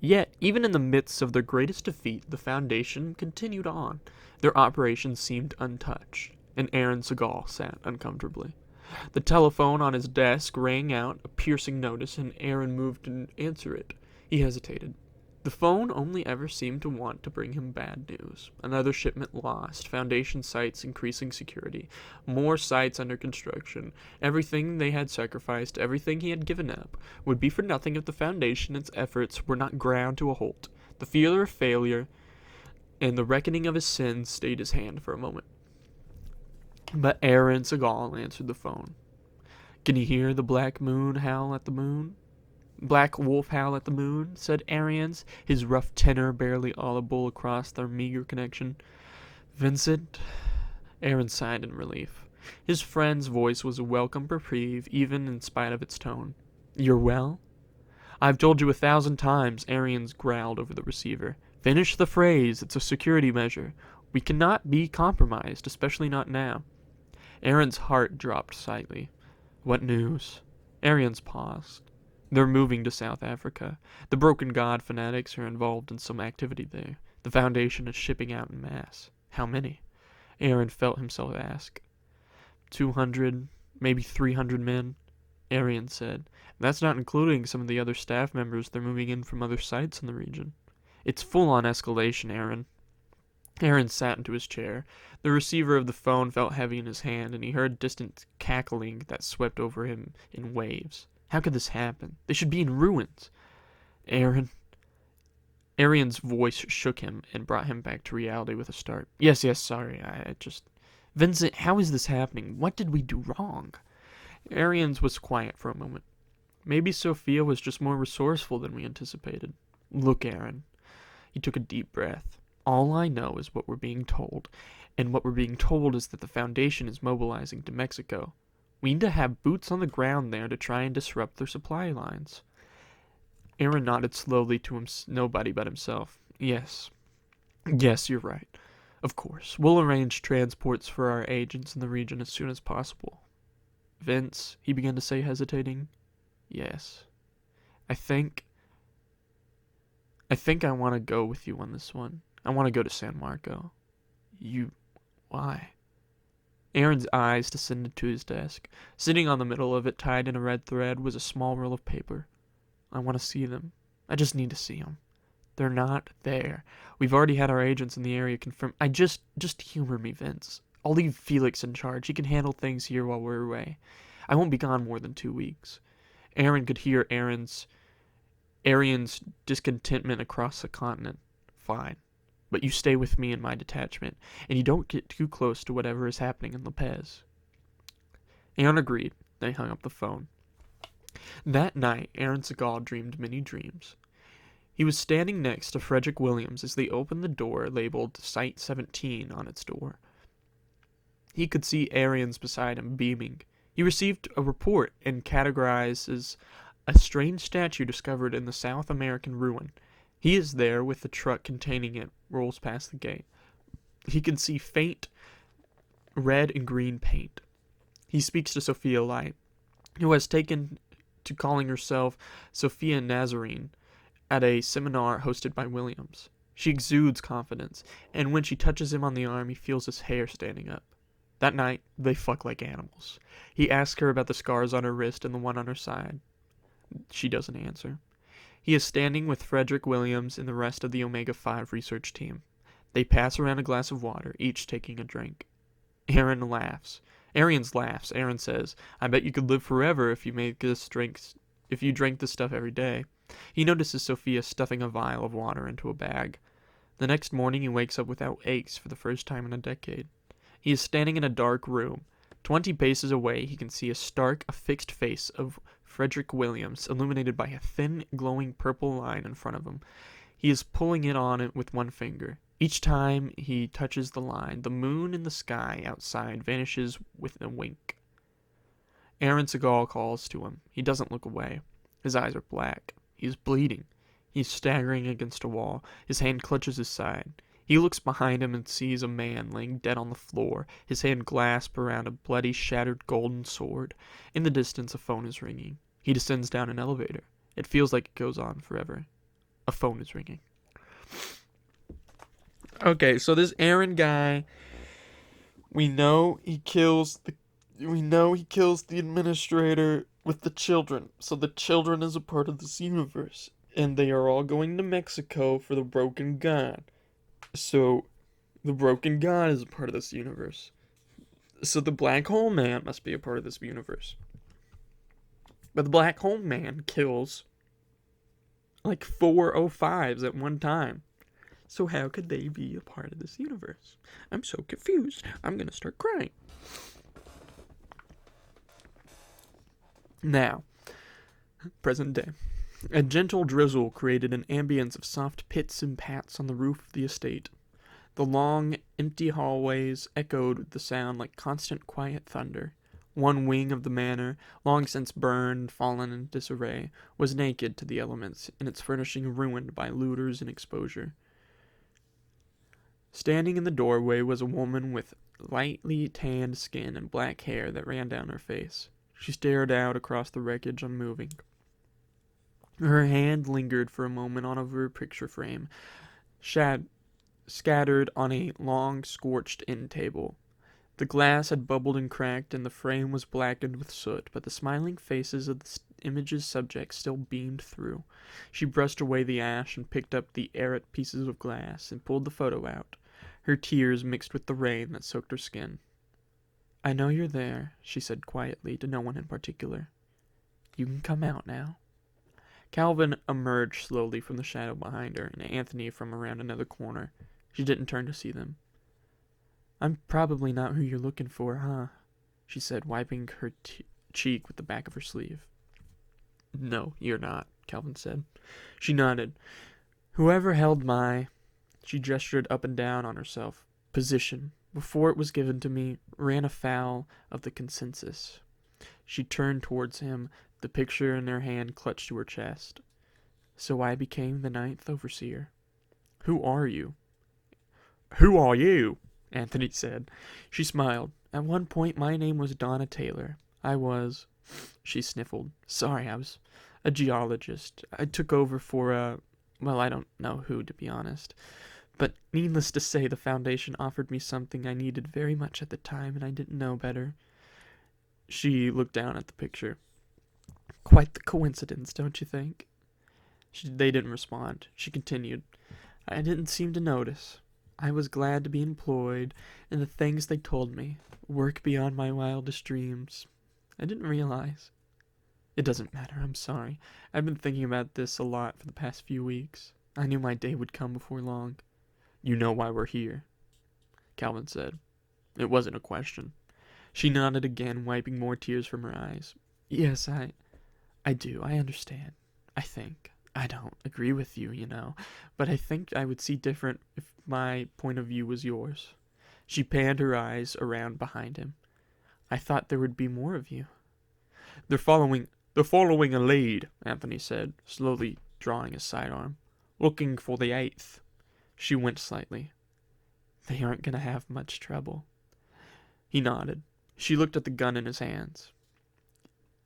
Yet, even in the midst of their greatest defeat, the Foundation continued on. Their operations seemed untouched, and Aaron Segal sat uncomfortably. The telephone on his desk rang out a piercing notice, and Aaron moved to answer it. He hesitated. The phone only ever seemed to want to bring him bad news. Another shipment lost, Foundation sites increasing security, more sites under construction. Everything they had sacrificed, everything he had given up, would be for nothing if the Foundation and its efforts were not ground to a halt. The fear of failure and the reckoning of his sins stayed his hand for a moment. But Aaron Segal answered the phone. "Can you hear the black wolf howl at the moon?" said Arians, his rough tenor barely audible across their meager connection. "Vincent?" Aaron sighed in relief. His friend's voice was a welcome reprieve, even in spite of its tone. "You're well?" "I've told you 1,000 times," Arians growled over the receiver. "Finish the phrase. It's a security measure. We cannot be compromised, especially not now." Aaron's heart dropped slightly. "What news?" Arians paused. "They're moving to South Africa. The Broken God fanatics are involved in some activity there. The Foundation is shipping out en masse." "How many?" Aaron felt himself ask. 200, maybe 300 men, Arian said. "That's not including some of the other staff members they're moving in from other sites in the region." "It's full-on escalation, Aaron." Aaron sat into his chair. The receiver of the phone felt heavy in his hand, and he heard distant cackling that swept over him in waves. How could this happen? They should be in ruins. "Aaron." Arian's voice shook him and brought him back to reality with a start. Yes, sorry, I just... "Vincent, how is this happening? What did we do wrong?" Arians was quiet for a moment. "Maybe Sophia was just more resourceful than we anticipated." "Look, Aaron." He took a deep breath. "All I know is what we're being told, and what we're being told is that the Foundation is mobilizing to Mexico. We need to have boots on the ground there to try and disrupt their supply lines." Aaron nodded slowly to nobody but himself. Yes, you're right. Of course, we'll arrange transports for our agents in the region as soon as possible." "Vince," he began to say, hesitating. "Yes. I think I want to go with you on this one. I want to go to San Marco." Why?" Aaron's eyes descended to his desk. Sitting on the middle of it, tied in a red thread, was a small roll of paper. "I want to see them. I just need to see them. They're not there. We've already had our agents in the area confirm. Just humor me, Vince. I'll leave Felix in charge. He can handle things here while we're away. I won't be gone more than 2 weeks." Aaron could hear Arian's discontentment across the continent. "Fine. But you stay with me in my detachment, and you don't get too close to whatever is happening in Lopez." Aaron agreed. They hung up the phone. That night, Aaron Segal dreamed many dreams. He was standing next to Frederick Williams as they opened the door labeled Site 17 on its door. He could see Arians beside him, beaming. He received a report and categorized as a strange statue discovered in the South American ruin. He is there with the truck containing it, rolls past the gate. He can see faint red and green paint. He speaks to Sophia Light, who has taken to calling herself Sophia Nazarene at a seminar hosted by Williams. She exudes confidence, and when she touches him on the arm, he feels his hair standing up. That night, they fuck like animals. He asks her about the scars on her wrist and the one on her side. She doesn't answer. He is standing with Frederick Williams and the rest of the Omega-5 research team. They pass around a glass of water, each taking a drink. Arians laughs. Aaron says, "I bet you could live forever if you drank this stuff every day." He notices Sophia stuffing a vial of water into a bag. The next morning he wakes up without aches for the first time in a decade. He is standing in a dark room. 20 paces away he can see a stark, affixed face of Frederick Williams, illuminated by a thin, glowing purple line in front of him. He is pulling it on it with one finger. Each time he touches the line, the moon in the sky outside vanishes with a wink. Aaron Segal calls to him. He doesn't look away. His eyes are black. He is bleeding. He is staggering against a wall. His hand clutches his side. He looks behind him and sees a man laying dead on the floor, his hand clasped around a bloody, shattered golden sword. In the distance, a phone is ringing. He descends down an elevator. It feels like it goes on forever. A phone is ringing. Okay, so this Aaron guy, we know he kills the administrator with the children. So the children is a part of this universe, and they are all going to Mexico for the Broken God. So the Broken God is a part of this universe. So the Black Hole Man must be a part of this universe. But the Black Hole Man kills like 4 O5s at one time. So how could they be a part of this universe? I'm so confused. I'm gonna start crying. Now, present day. A gentle drizzle created an ambience of soft pits and pats on the roof of the estate. The long, empty hallways echoed with the sound like constant quiet thunder. One wing of the manor, long since burned and fallen in disarray, was naked to the elements, and its furnishing ruined by looters and exposure. Standing in the doorway was a woman with lightly tanned skin and black hair that ran down her face. She stared out across the wreckage, unmoving. Her hand lingered for a moment on over a picture frame, scattered on a long, scorched end table. The glass had bubbled and cracked, and the frame was blackened with soot, but the smiling faces of the image's subjects still beamed through. She brushed away the ash and picked up the errant pieces of glass and pulled the photo out. Her tears mixed with the rain that soaked her skin. "I know you're there," she said quietly to no one in particular. "You can come out now." Calvin emerged slowly from the shadow behind her, and Anthony from around another corner. She didn't turn to see them. "I'm probably not who you're looking for, huh?" she said, wiping her cheek with the back of her sleeve. "No, you're not," Calvin said. She nodded. "Whoever held my," she gestured up and down on herself, "position, before it was given to me, ran afoul of the consensus." She turned towards him, the picture in her hand clutched to her chest. "So I became the 9th Overseer." "Who are you?" "Who are you?" Anthony said. She smiled. "At one point my name was Donna Taylor. I was," she sniffled. "Sorry, I was a geologist. I took over for well, I don't know who, to be honest. But needless to say, the Foundation offered me something I needed very much at the time, and I didn't know better." She looked down at the picture. "Quite the coincidence, don't you think?" They didn't respond. She continued. "I didn't seem to notice. I was glad to be employed, and the things they told me, work beyond my wildest dreams. I didn't realize. It doesn't matter, I'm sorry. I've been thinking about this a lot for the past few weeks. I knew my day would come before long." "You know why we're here?" Calvin said. It wasn't a question. She nodded again, wiping more tears from her eyes. "Yes, I do. I understand. I think. I don't agree with you, but I think I would see different if my point of view was yours." She panned her eyes around behind him. "I thought there would be more of you." They're following a lead," Anthony said, slowly drawing his sidearm. "Looking for the 8th. She winced slightly. "They aren't going to have much trouble." He nodded. She looked at the gun in his hands.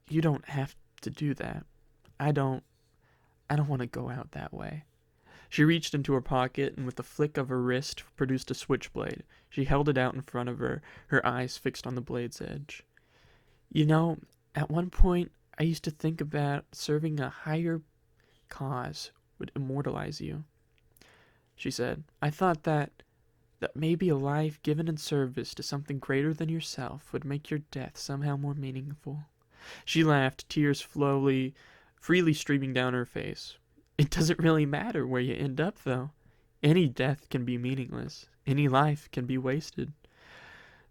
"You don't have to do that. I don't want to go out that way." She reached into her pocket and with a flick of her wrist produced a switchblade. She held it out in front of her, her eyes fixed on the blade's edge. At one point I used to think about serving a higher cause would immortalize you," she said. "I thought that maybe a life given in service to something greater than yourself would make your death somehow more meaningful." She laughed, tears freely streaming down her face. "It doesn't really matter where you end up, though. Any death can be meaningless. Any life can be wasted."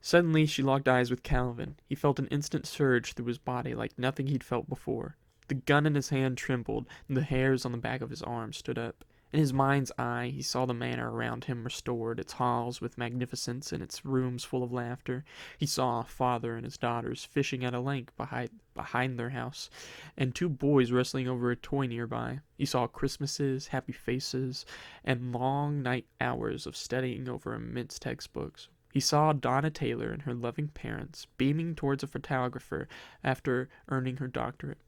Suddenly, she locked eyes with Calvin. He felt an instant surge through his body like nothing he'd felt before. The gun in his hand trembled, and the hairs on the back of his arm stood up. In his mind's eye, he saw the manor around him restored, its halls with magnificence and its rooms full of laughter. He saw a father and his daughters fishing at a lake behind their house, and 2 boys wrestling over a toy nearby. He saw Christmases, happy faces, and long night hours of studying over immense textbooks. He saw Donna Taylor and her loving parents beaming towards a photographer after earning her doctorate.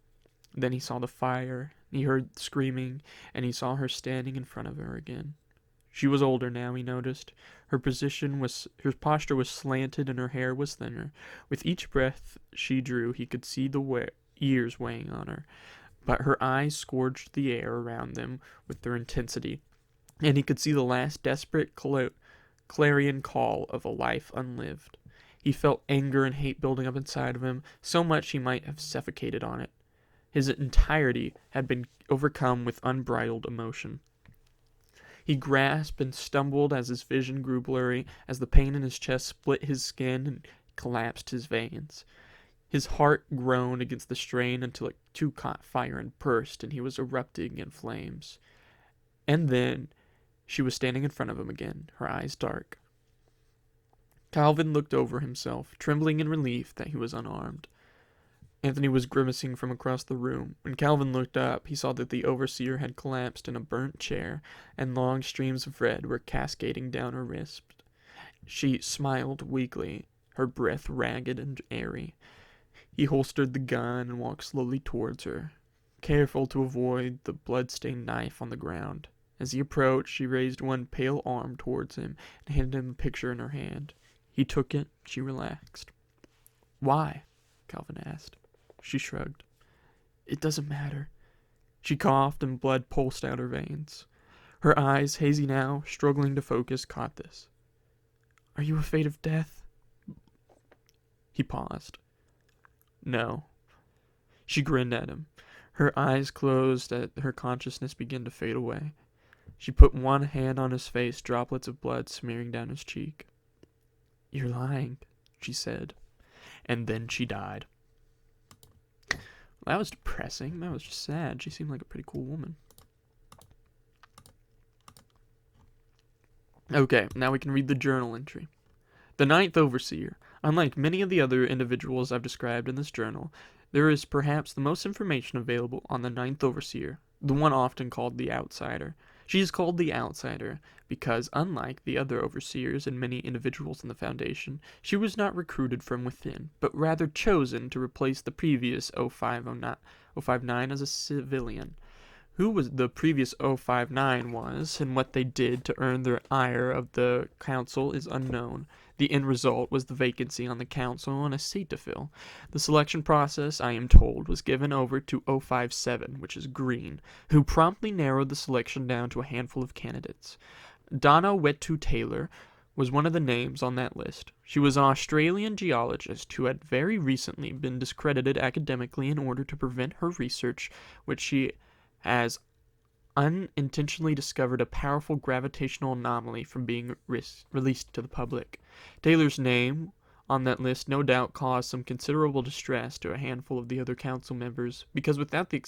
Then he saw the fire, he heard screaming, and he saw her standing in front of her again. She was older now, he noticed. Her posture was slanted and her hair was thinner. With each breath she drew, he could see the years weighing on her. But her eyes scourged the air around them with their intensity, and he could see the last desperate clarion call of a life unlived. He felt anger and hate building up inside of him, so much he might have suffocated on it. His entirety had been overcome with unbridled emotion. He grasped and stumbled as his vision grew blurry, as the pain in his chest split his skin and collapsed his veins. His heart groaned against the strain until it too caught fire and burst, and he was erupting in flames. And then She was standing in front of him again, her eyes dark. Calvin looked over himself, trembling in relief that he was unarmed. Anthony was grimacing from across the room. When Calvin looked up, he saw that the overseer had collapsed in a burnt chair, and long streams of red were cascading down her wrist. She smiled weakly, her breath ragged and airy. He holstered the gun and walked slowly towards her, careful to avoid the blood-stained knife on the ground. As he approached, she raised one pale arm towards him and handed him a picture in her hand. He took it. She relaxed. "Why?" Calvin asked. She shrugged. "It doesn't matter." She coughed and blood pulsed out her veins. Her eyes, hazy now, struggling to focus, caught this. "Are you afraid of death?" He paused. "No." She grinned at him. Her eyes closed as her consciousness began to fade away. She put one hand on his face, droplets of blood smearing down his cheek. "You're lying," she said. And then she died. That was depressing. That was just sad. She seemed like a pretty cool woman. Okay, now we can read the journal entry. The Ninth Overseer. Unlike many of the other individuals I've described in this journal, there is perhaps the most information available on the Ninth Overseer, the one often called the Outsider. She is called the Outsider because, unlike the other Overseers and many individuals in the Foundation, she was not recruited from within, but rather chosen to replace the previous 059 as a civilian. Who was the previous 059 was, and what they did to earn their ire of the council is unknown. The end result was the vacancy on the council and a seat to fill. The selection process, I am told, was given over to 057, which is green, who promptly narrowed the selection down to a handful of candidates. Donna Wetu Taylor was one of the names on that list. She was an Australian geologist who had very recently been discredited academically in order to prevent her research, which she has unintentionally discovered a powerful gravitational anomaly from being released to the public. Taylor's name on that list no doubt caused some considerable distress to a handful of the other council members, because without the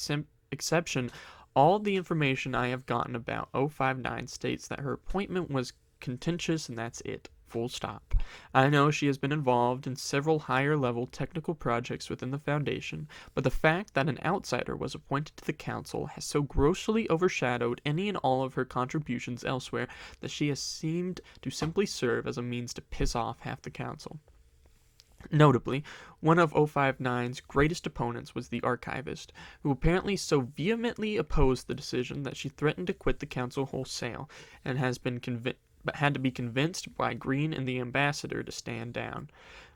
exception, all the information I have gotten about 059 states that her appointment was contentious, and that's it. Full stop. I know she has been involved in several higher-level technical projects within the Foundation, but the fact that an outsider was appointed to the Council has so grossly overshadowed any and all of her contributions elsewhere that she has seemed to simply serve as a means to piss off half the Council. Notably, one of 059's greatest opponents was the archivist, who apparently so vehemently opposed the decision that she threatened to quit the Council wholesale, and had to be convinced by Green and the ambassador to stand down.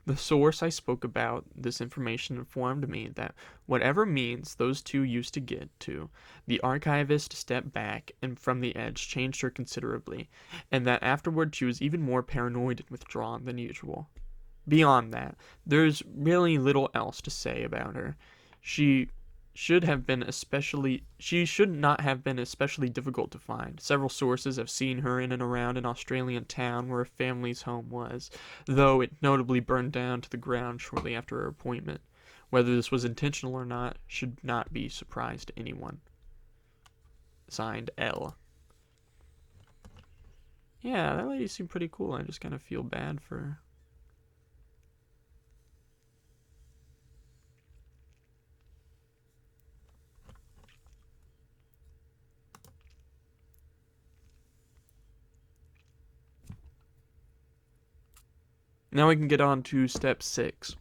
The source I spoke about this information informed me that whatever means those two used to get to, the archivist stepped back and from the edge changed her considerably, and that afterward she was even more paranoid and withdrawn than usual. Beyond that, there's really little else to say about her. She should not have been especially difficult to find. Several sources have seen her in and around an Australian town where her family's home was, though it notably burned down to the ground shortly after her appointment. Whether this was intentional or not should not be a surprise to anyone. Signed, L. Yeah, that lady seemed pretty cool. I just kind of feel bad for her. Now we can get on to step 6.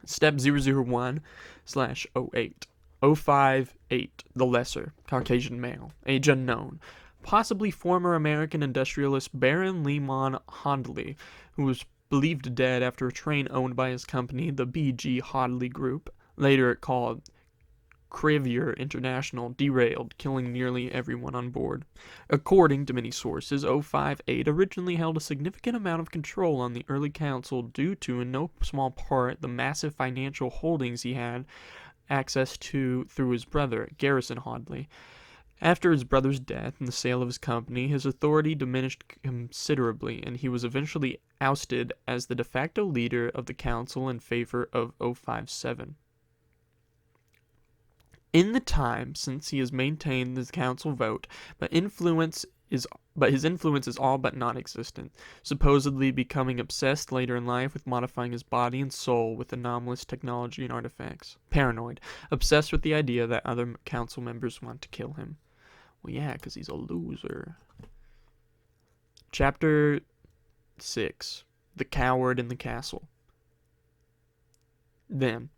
Step 001/08. 058, the lesser, Caucasian male, age unknown, possibly former American industrialist Baron Lemon Hondley, who was believed dead after a train owned by his company, the B.G. Hodley Group, later called Crevier International, derailed, killing nearly everyone on board. According to many sources, 058 originally held a significant amount of control on the early council due to, in no small part, the massive financial holdings he had access to through his brother, Garrison Hodley. After his brother's death and the sale of his company, his authority diminished considerably, and he was eventually ousted as the de facto leader of the council in favor of 057. In the time since he has maintained the council vote, but influence but his influence is all but non-existent, supposedly becoming obsessed later in life with modifying his body and soul with anomalous technology and artifacts. Paranoid, obsessed with the idea that other council members want to kill him. Well, yeah, because he's a loser. Chapter 6. The Coward in the Castle. Then,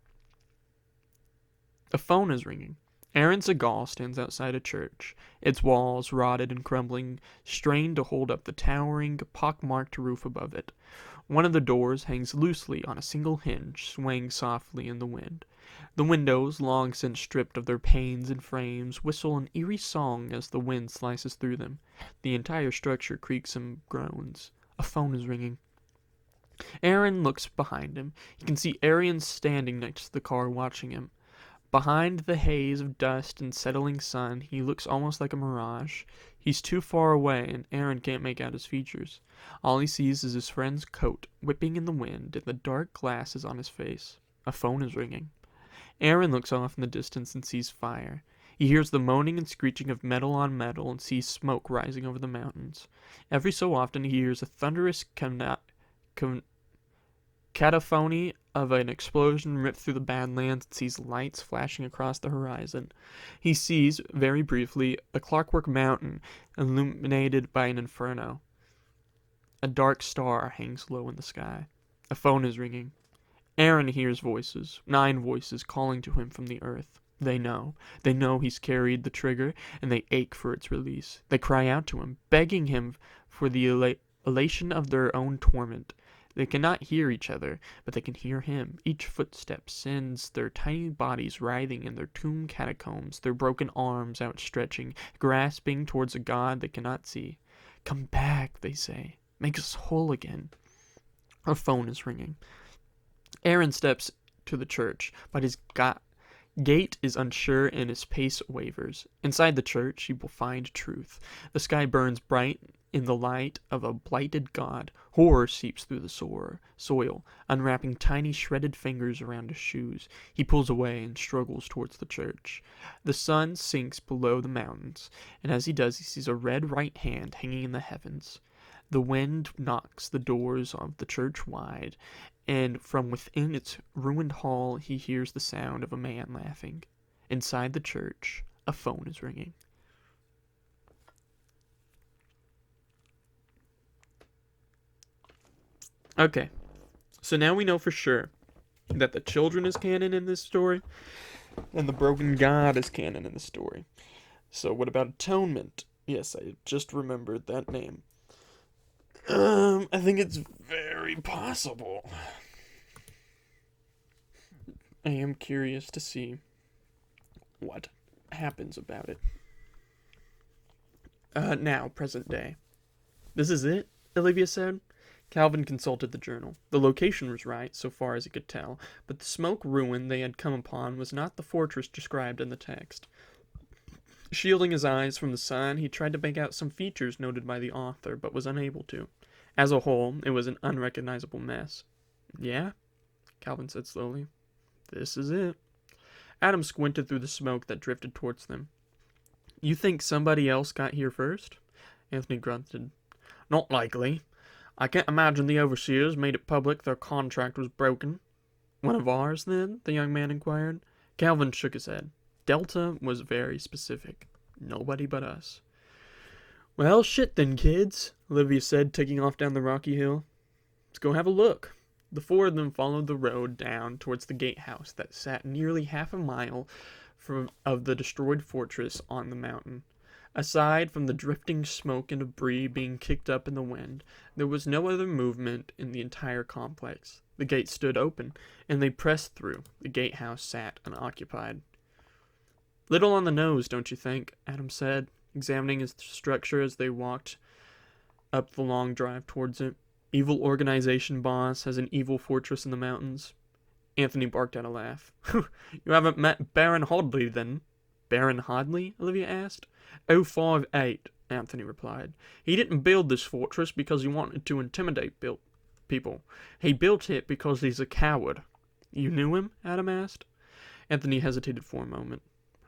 a phone is ringing. Aaron Segal stands outside a church, its walls, rotted and crumbling, strained to hold up the towering, pock-marked roof above it. One of the doors hangs loosely on a single hinge, swaying softly in the wind. The windows, long since stripped of their panes and frames, whistle an eerie song as the wind slices through them. The entire structure creaks and groans. A phone is ringing. Aaron looks behind him. He can see Arian standing next to the car watching him. Behind the haze of dust and settling sun, he looks almost like a mirage. He's too far away, and Aaron can't make out his features. All he sees is his friend's coat, whipping in the wind, and the dark glasses on his face. A phone is ringing. Aaron looks off in the distance and sees fire. He hears the moaning and screeching of metal on metal and sees smoke rising over the mountains. Every so often he hears a thunderous cacophony of an explosion rip through the Badlands and sees lights flashing across the horizon. He sees, very briefly, a clockwork mountain illuminated by an inferno. A dark star hangs low in the sky. A phone is ringing. Aaron hears voices, 9 voices calling to him from the earth. They know he's carried the trigger, and they ache for its release. They cry out to him, begging him for the elation of their own torment. They cannot hear each other, but they can hear him. Each footstep sends their tiny bodies writhing in their tomb catacombs, their broken arms outstretching, grasping towards a god they cannot see. Come back, they say. Make us whole again. A phone is ringing. Aaron steps to the church, but his gait is unsure and his pace wavers. Inside the church, he will find truth. The sky burns bright in the light of a blighted god. Horror seeps through the soil, unwrapping tiny shredded fingers around his shoes. He pulls away and struggles towards the church. The sun sinks below the mountains, and as he does, he sees a red right hand hanging in the heavens. The wind knocks the doors of the church wide, and from within its ruined hall he hears the sound of a man laughing. Inside the church, a phone is ringing. Okay, so now we know for sure that the children is canon in this story, and the broken god is canon in the story. So what about atonement? Yes, I just remembered that name. I think it's very possible. I am curious to see what happens about it. Now, present day. This is it, Olivia said. Calvin consulted the journal. The location was right, so far as he could tell, but the smoke ruin they had come upon was not the fortress described in the text. Shielding his eyes from the sun, he tried to make out some features noted by the author, but was unable to. As a whole, it was an unrecognizable mess. Yeah? Calvin said slowly. This is it. Adam squinted through the smoke that drifted towards them. You think somebody else got here first? Anthony grunted. Not likely. I can't imagine the overseers made it public their contract was broken. One of ours, then? The young man inquired. Calvin shook his head. Delta was very specific. Nobody but us. Well, shit then, kids, Olivia said, taking off down the rocky hill. Let's go have a look. The 4 of them followed the road down towards the gatehouse that sat nearly half a mile of the destroyed fortress on the mountain. Aside from the drifting smoke and debris being kicked up in the wind, there was no other movement in the entire complex. The gate stood open, and they pressed through. The gatehouse sat unoccupied. Little on the nose, don't you think? Adam said, examining its structure as they walked up the long drive towards it. Evil organization boss has an evil fortress in the mountains. Anthony barked out a laugh. You haven't met Baron Hodley, then? Baron Hodley? Olivia asked. 058, Anthony replied. He didn't build this fortress because he wanted to intimidate people. He built it because he's a coward. You knew him? Adam asked. Anthony hesitated for a moment.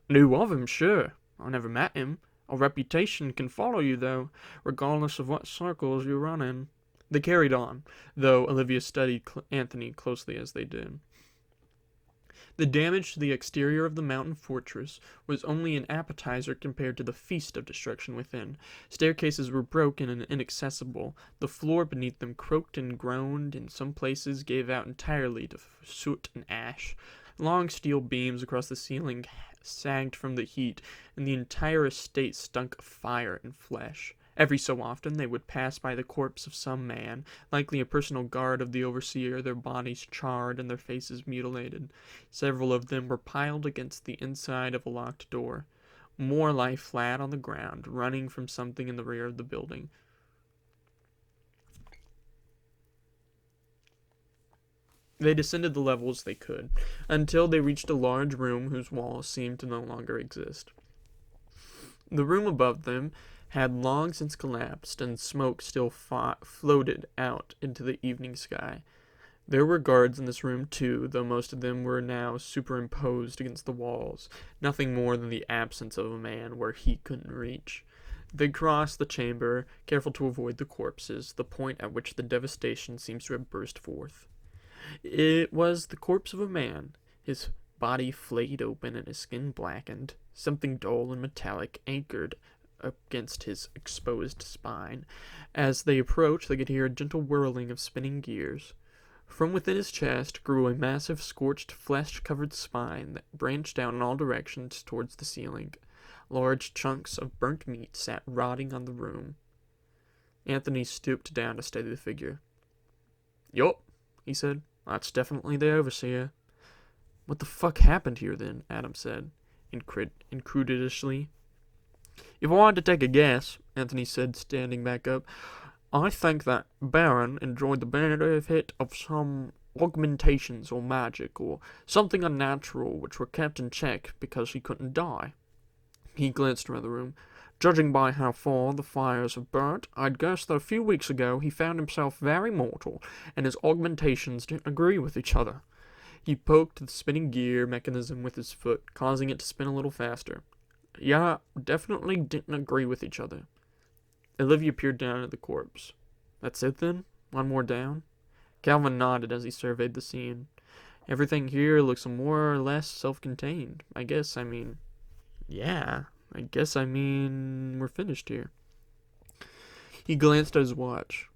Knew of him, sure. I never met him. A reputation can follow you, though, regardless of what circles you run in. They carried on, though Olivia studied Anthony closely as they did. The damage to the exterior of the mountain fortress was only an appetizer compared to the feast of destruction within. Staircases were broken and inaccessible. The floor beneath them croaked and groaned, in some places gave out entirely to soot and ash. Long steel beams across the ceiling sagged from the heat, and the entire estate stunk of fire and flesh. Every so often they would pass by the corpse of some man, likely a personal guard of the overseer, their bodies charred and their faces mutilated. Several of them were piled against the inside of a locked door. More lay flat on the ground, running from something in the rear of the building. They descended the levels they could, until they reached a large room whose walls seemed to no longer exist. The room above them had long since collapsed, and smoke still floated out into the evening sky. There were guards in this room too, though most of them were now superimposed against the walls, nothing more than the absence of a man where he couldn't reach. They crossed the chamber, careful to avoid the corpses, the point at which the devastation seems to have burst forth. It was the corpse of a man, his body flayed open and his skin blackened. Something dull and metallic anchored against his exposed spine. As they approached, they could hear a gentle whirling of spinning gears. From within his chest grew a massive, scorched, flesh-covered spine that branched out in all directions towards the ceiling. Large chunks of burnt meat sat rotting on the room. Anthony stooped down to steady the figure. "Yup," he said. "That's definitely the overseer." "What the fuck happened here, then?" Adam said, incredulously. "If I had to take a guess," Anthony said, standing back up, "I think that Baron enjoyed the benefit of some augmentations or magic, or something unnatural which were kept in check because he couldn't die." He glanced around the room. "Judging by how far the fires have burnt, I'd guess that a few weeks ago he found himself very mortal, and his augmentations didn't agree with each other." He poked the spinning gear mechanism with his foot, causing it to spin a little faster. "Yeah, definitely didn't agree with each other." Olivia peered down at the corpse. "That's it, then? One more down?" Calvin nodded as he surveyed the scene. "Everything here looks more or less self-contained. I guess I mean, we're finished here." He glanced at his watch.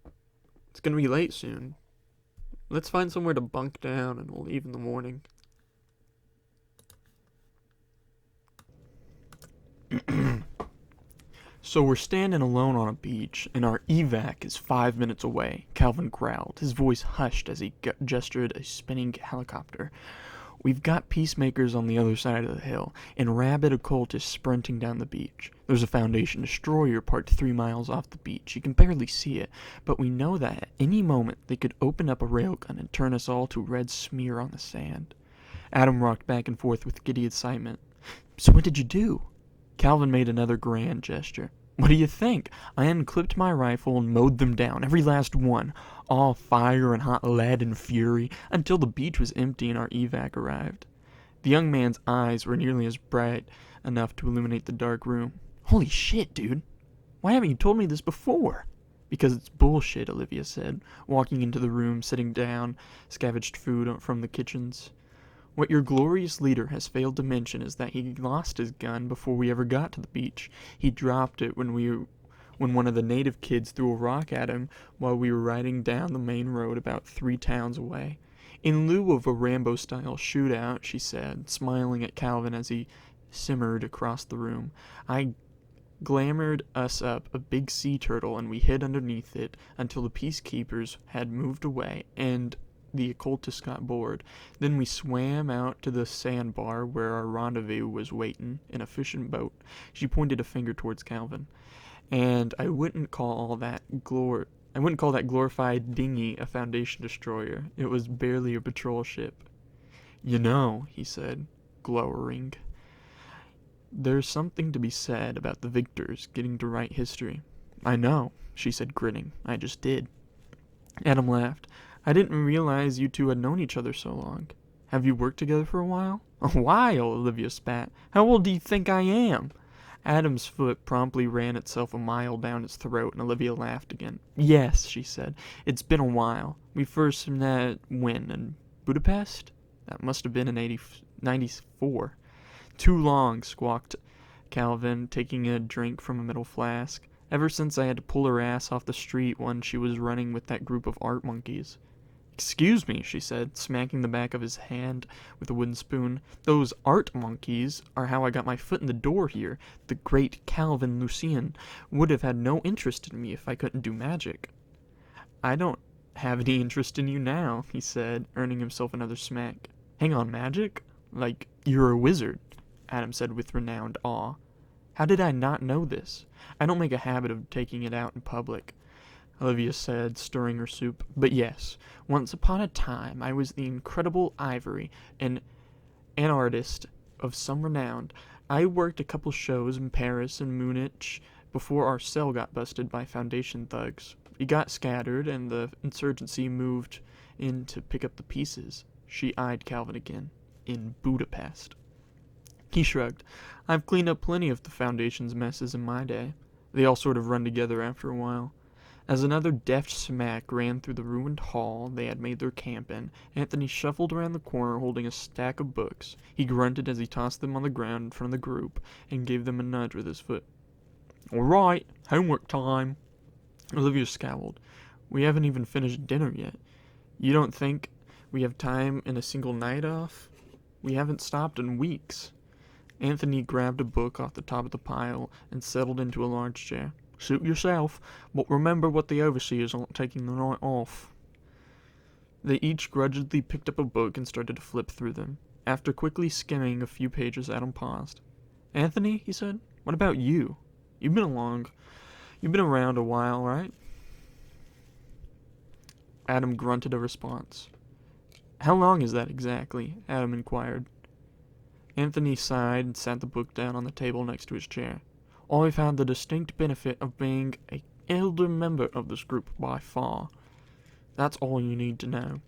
"It's gonna be late soon. Let's find somewhere to bunk down and we'll leave in the morning." "So we're standing alone on a beach, and our evac is 5 minutes away," Calvin growled, his voice hushed as he gestured a spinning helicopter. "We've got peacemakers on the other side of the hill, and rabid occultists sprinting down the beach. There's a Foundation destroyer parked 3 miles off the beach. You can barely see it, but we know that at any moment they could open up a railgun and turn us all to a red smear on the sand." Adam rocked back and forth with giddy excitement. "So what did you do?" Calvin made another grand gesture. "What do you think? I unclipped my rifle and mowed them down, every last one, all fire and hot lead and fury, until the beach was empty and our evac arrived." The young man's eyes were nearly as bright enough to illuminate the dark room. "Holy shit, dude. Why haven't you told me this before?" "Because it's bullshit," Olivia said, walking into the room, sitting down, scavenged food from the kitchens. "What your glorious leader has failed to mention is that he lost his gun before we ever got to the beach. He dropped it when one of the native kids threw a rock at him while we were riding down the main road about 3 towns away. In lieu of a Rambo-style shootout," she said, smiling at Calvin as he simmered across the room, "I glamored us up a big sea turtle and we hid underneath it until the peacekeepers had moved away and the occultist got bored. Then we swam out to the sandbar where our rendezvous was waiting in a fishing boat." She pointed a finger towards Calvin. "And I wouldn't call that glorified dinghy a Foundation destroyer. It was barely a patrol ship." "You know," he said, glowering, "there's something to be said about the victors getting to write history." "I know," she said, grinning. "I just did." Adam laughed. "I didn't realize you two had known each other so long. Have you worked together for a while?" "A while," Olivia spat. "How old do you think I am?" Adam's foot promptly ran itself a mile down his throat, and Olivia laughed again. Yes, she said. It's been a while. We first met when? In Budapest? That must have been in 94. Too long, squawked Calvin, taking a drink from a metal flask. Ever since I had to pull her ass off the street when she was running with that group of art monkeys. Excuse me, she said, smacking the back of his hand with a wooden spoon. Those art monkeys are how I got my foot in the door here. The great Calvin Lucien would have had no interest in me if I couldn't do magic. I don't have any interest in you now, he said, earning himself another smack. Hang on, magic? Like, you're a wizard, Adam said with renowned awe. How did I not know this? I don't make a habit of taking it out in public, Olivia said, stirring her soup. But yes, once upon a time I was the incredible Ivory, an artist of some renown. I worked a couple shows in Paris and Munich before our cell got busted by Foundation thugs. We got scattered, and the insurgency moved in to pick up the pieces. She eyed Calvin again. In Budapest. He shrugged. I've cleaned up plenty of the Foundation's messes in my day. They all sort of run together after a while. As another deft smack ran through the ruined hall they had made their camp in, Anthony shuffled around the corner holding a stack of books. He grunted as he tossed them on the ground in front of the group and gave them a nudge with his foot. All right, homework time. Olivia scowled. We haven't even finished dinner yet. You don't think we have time in a single night off? We haven't stopped in weeks. Anthony grabbed a book off the top of the pile and settled into a large chair. Suit yourself, but remember what the overseers aren't taking the night off. They each grudgingly picked up a book and started to flip through them. After quickly skimming a few pages, Adam paused. Anthony, he said, what about you? You've been around a while, right? Adam grunted a response. How long is that exactly? Adam inquired. Anthony sighed and sat the book down on the table next to his chair. I've had the distinct benefit of being an elder member of this group by far. That's all you need to know.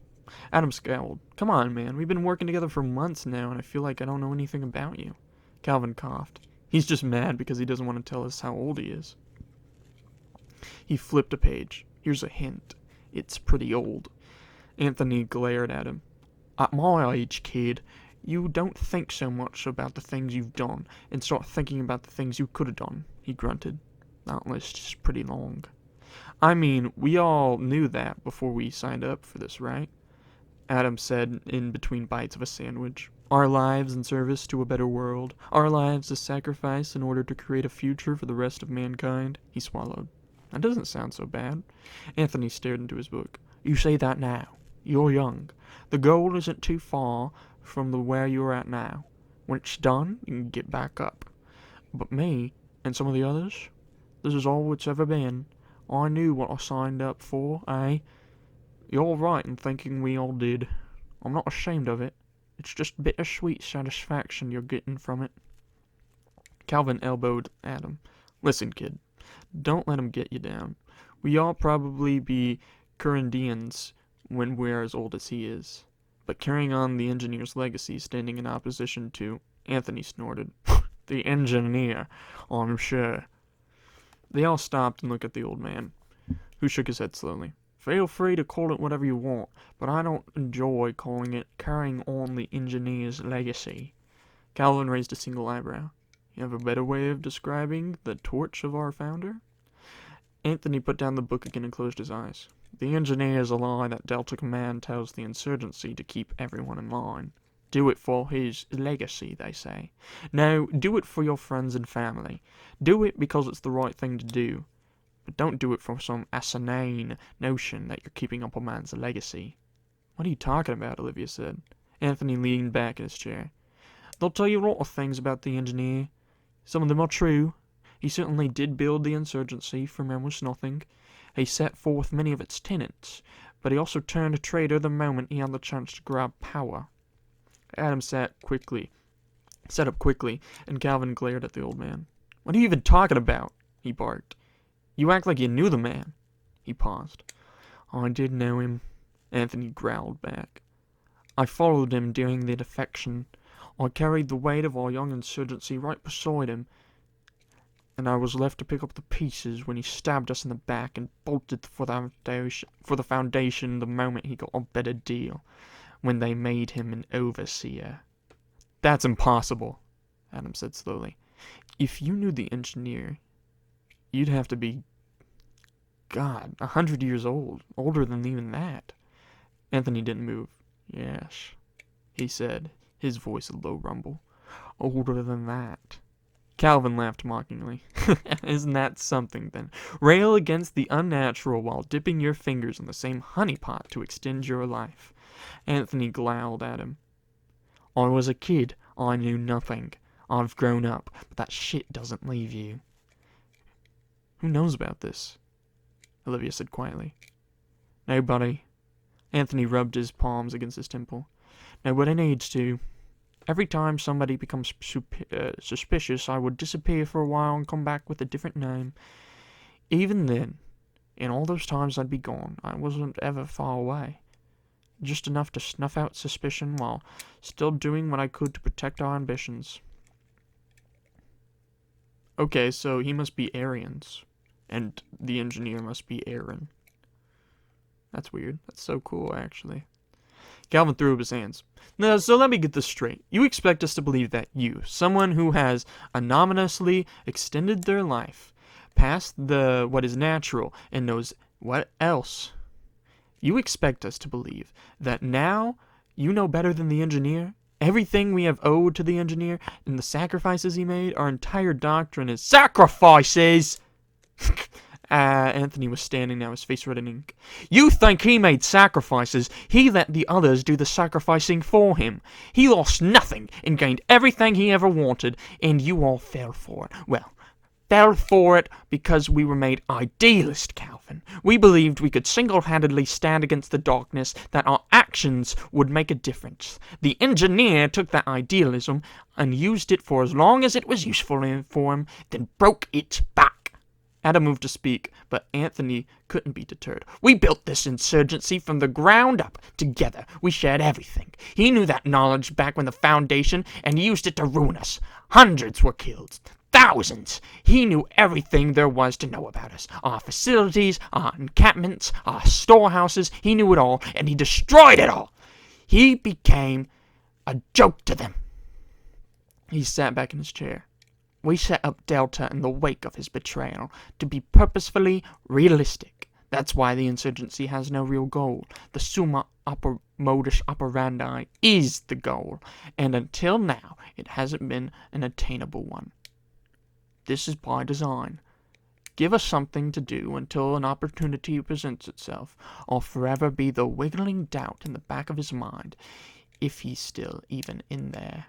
Adam scowled. Come on, man. We've been working together for months now, and I feel like I don't know anything about you. Calvin coughed. He's just mad because he doesn't want to tell us how old he is. He flipped a page. Here's a hint. It's pretty old. Anthony glared at him. At my age, kid, you don't think so much about the things you've done and start thinking about the things you could have done, he grunted. That list is pretty long. I mean, we all knew that before we signed up for this, right? Adam said in between bites of a sandwich. Our lives in service to a better world. Our lives as sacrifice in order to create a future for the rest of mankind. He swallowed. That doesn't sound so bad. Anthony stared into his book. You say that now. You're young. The goal isn't too far from where you're at now. When it's done, you can get back up. But me, and some of the others, this is all it's ever been. I knew what I signed up for, eh? You're right in thinking we all did. I'm not ashamed of it. It's just bittersweet satisfaction you're getting from it. Calvin elbowed Adam. Listen, kid, don't let him get you down. We all probably be Curandians when we're as old as he is. But carrying on the engineer's legacy standing in opposition to... Anthony snorted. The engineer, I'm sure. They all stopped and looked at the old man, who shook his head slowly. Feel free to call it whatever you want, but I don't enjoy calling it carrying on the engineer's legacy. Calvin raised a single eyebrow. You have a better way of describing the torch of our founder? Anthony put down the book again and closed his eyes. The engineer is a lie that Delta Command tells the insurgency to keep everyone in line. Do it for his legacy, they say. No, do it for your friends and family. Do it because it's the right thing to do. But don't do it for some asinine notion that you're keeping up a man's legacy. What are you talking about? Olivia said. Anthony leaned back in his chair. They'll tell you a lot of things about the engineer. Some of them are true. He certainly did build the insurgency from almost nothing. He set forth many of its tenets, but he also turned a traitor the moment he had the chance to grab power. Adam sat up quickly, and Calvin glared at the old man. What are you even talking about? He barked. You act like you knew the man. He paused. I did know him, Anthony growled back. I followed him during the defection. I carried the weight of our young insurgency right beside him. and I was left to pick up the pieces when he stabbed us in the back and bolted for the Foundation the moment he got a better deal, when they made him an overseer." "That's impossible," Adam said slowly. "If you knew the engineer, you'd have to be, God, 100 years old, older than even that." Anthony didn't move. "Yes," he said, his voice a low rumble. "Older than that." Calvin laughed mockingly. "Isn't that something, then? Rail against the unnatural while dipping your fingers in the same honeypot to extend your life." Anthony glowed at him. "I was a kid. I knew nothing. I've grown up, but that shit doesn't leave you." "Who knows about this?" Olivia said quietly. "Nobody." Anthony rubbed his palms against his temple. "Nobody needs to. Every time somebody becomes suspicious, I would disappear for a while and come back with a different name. Even then, in all those times I'd be gone, I wasn't ever far away. Just enough to snuff out suspicion while still doing what I could to protect our ambitions." Okay, so he must be Arians, and the engineer must be Aaron. That's weird. That's so cool, actually. Calvin threw up his hands. "Now, so let me get this straight. You expect us to believe that you, someone who has anonymously extended their life past what is natural and knows what else, you expect us to believe that now you know better than the engineer? Everything we have owed to the engineer and the sacrifices he made, our entire doctrine is sacrifices!" Anthony was standing now, his face red in ink. "You think he made sacrifices? He let the others do the sacrificing for him. He lost nothing and gained everything he ever wanted, and you all fell for it. Well, fell for it because we were made idealist, Calvin. We believed we could single-handedly stand against the darkness, that our actions would make a difference. The engineer took that idealism and used it for as long as it was useful for him, then broke it back." Adam moved to speak, but Anthony couldn't be deterred. "We built this insurgency from the ground up, together. We shared everything. He knew that knowledge back when the Foundation, and used it to ruin us. Hundreds were killed. Thousands. He knew everything there was to know about us. Our facilities, our encampments, our storehouses. He knew it all, and he destroyed it all. He became a joke to them." He sat back in his chair. "We set up Delta in the wake of his betrayal to be purposefully realistic. That's why the insurgency has no real goal. The summa modus operandi is the goal, and until now it hasn't been an attainable one. This is by design. Give us something to do until an opportunity presents itself. I'll forever be the wiggling doubt in the back of his mind, if he's still even in there."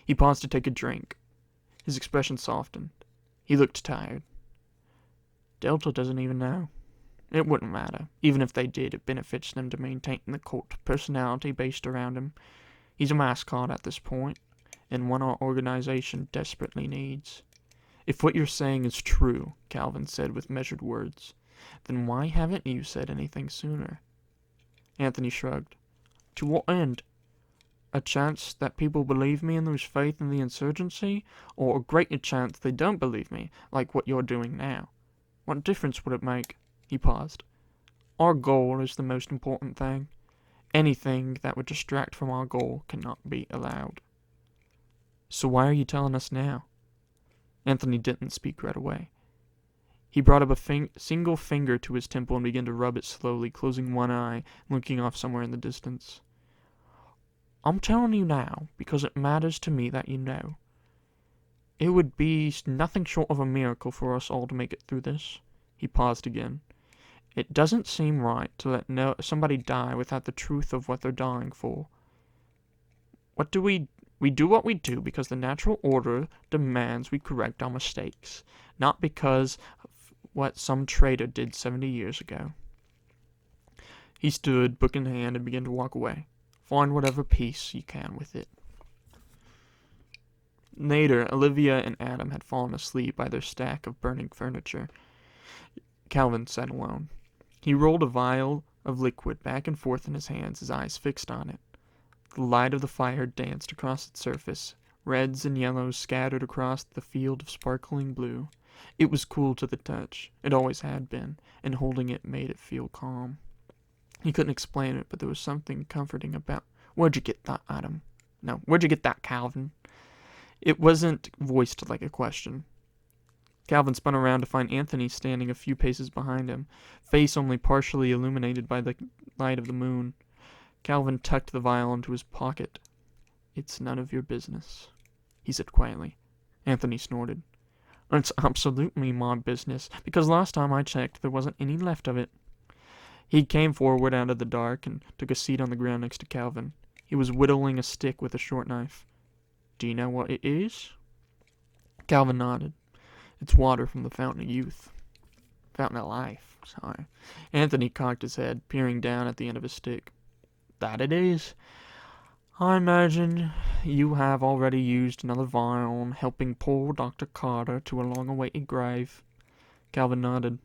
He paused to take a drink. His expression softened. He looked tired. "Delta doesn't even know. It wouldn't matter. Even if they did, it benefits them to maintain the cult personality based around him. He's a mascot at this point, and one our organization desperately needs." "If what you're saying is true," Calvin said with measured words, "then why haven't you said anything sooner?" Anthony shrugged. "To what end? A chance that people believe me and lose faith in the insurgency, or a greater chance they don't believe me, like what you're doing now? What difference would it make?" He paused. "Our goal is the most important thing. Anything that would distract from our goal cannot be allowed." "So why are you telling us now?" Anthony didn't speak right away. He brought up a single finger to his temple and began to rub it slowly, closing one eye, looking off somewhere in the distance. "I'm telling you now because it matters to me that you know. It would be nothing short of a miracle for us all to make it through this." He paused again. "It doesn't seem right to let somebody die without the truth of what they're dying for. What do we do what we do because the natural order demands we correct our mistakes, not because of what some traitor did 70 years ago." He stood, book in hand, and began to walk away. "Find whatever peace you can with it." Later, Olivia and Adam had fallen asleep by their stack of burning furniture. Calvin sat alone. He rolled a vial of liquid back and forth in his hands, his eyes fixed on it. The light of the fire danced across its surface. Reds and yellows scattered across the field of sparkling blue. It was cool to the touch. It always had been, and holding it made it feel calm. He couldn't explain it, but there was something comforting about. Where'd you get that, Adam? No, where'd you get that, Calvin? It wasn't voiced like a question. Calvin spun around to find Anthony standing a few paces behind him, face only partially illuminated by the light of the moon. Calvin tucked the vial into his pocket. It's none of your business, he said quietly. Anthony snorted. It's absolutely my business, because last time I checked, there wasn't any left of it. He came forward out of the dark and took a seat on the ground next to Calvin. He was whittling a stick with a short knife. Do you know what it is? Calvin nodded. It's water from the Fountain of Youth. Fountain of Life, sorry. Anthony cocked his head, peering down at the end of his stick. That it is. I imagine you have already used another vial in helping poor Dr. Carter to a long-awaited grave. Calvin nodded.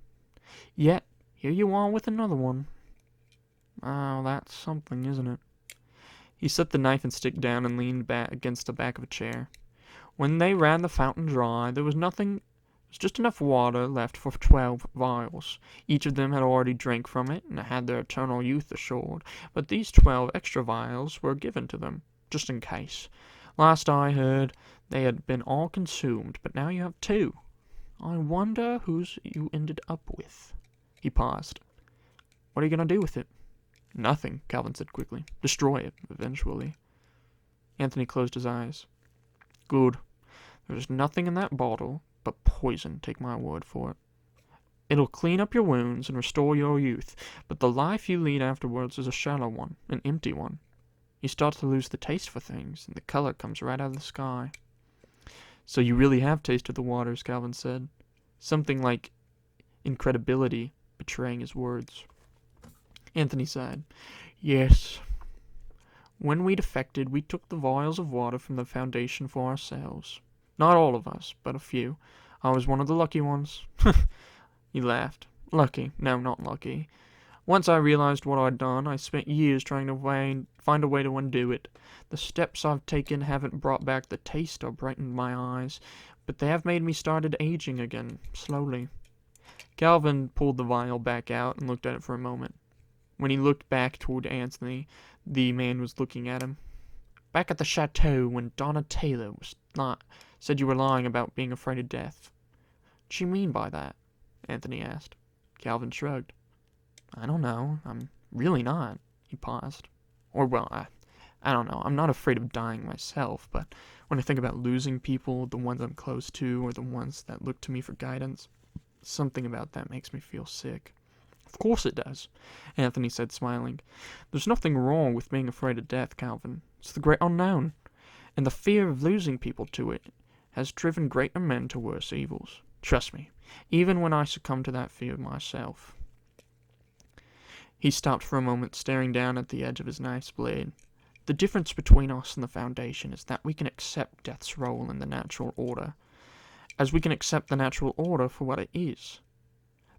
Yet, here you are with another one. Oh, that's something, isn't it? He set the knife and stick down and leaned back against the back of a chair. When they ran the fountain dry, there was just enough water left for 12 vials. Each of them had already drank from it and had their eternal youth assured, but these 12 extra vials were given to them, just in case. Last I heard, they had been all consumed, but now you have 2. I wonder whose you ended up with. He paused. What are you going to do with it? Nothing, Calvin said quickly. Destroy it, eventually. Anthony closed his eyes. Good. There's nothing in that bottle but poison, take my word for it. It'll clean up your wounds and restore your youth, but the life you lead afterwards is a shallow one, an empty one. You start to lose the taste for things, and the color comes right out of the sky. So you really have tasted the waters, Calvin said. Something like incredibility betraying his words. Anthony sighed. Yes. When we defected, we took the vials of water from the Foundation for ourselves. Not all of us, but a few. I was one of the lucky ones. He laughed. Lucky. No, not lucky. Once I realized what I'd done, I spent years trying to find a way to undo it. The steps I've taken haven't brought back the taste or brightened my eyes, but they have made me started aging again, slowly. Calvin pulled the vial back out and looked at it for a moment. When he looked back toward Anthony, the man was looking at him. Back at the chateau when Donna Taylor said you were lying about being afraid of death. What do you mean by that? Anthony asked. Calvin shrugged. I don't know. I'm really not. He paused. Or, well, I don't know. I'm not afraid of dying myself, but when I think about losing people, the ones I'm close to, or the ones that look to me for guidance, something about that makes me feel sick. Of course it does, Anthony said, smiling. There's nothing wrong with being afraid of death, Calvin. It's the great unknown, and the fear of losing people to it has driven greater men to worse evils. Trust me, even when I succumb to that fear myself. He stopped for a moment, staring down at the edge of his knife's blade. The difference between us and the Foundation is that we can accept death's role in the natural order, as we can accept the natural order for what it is.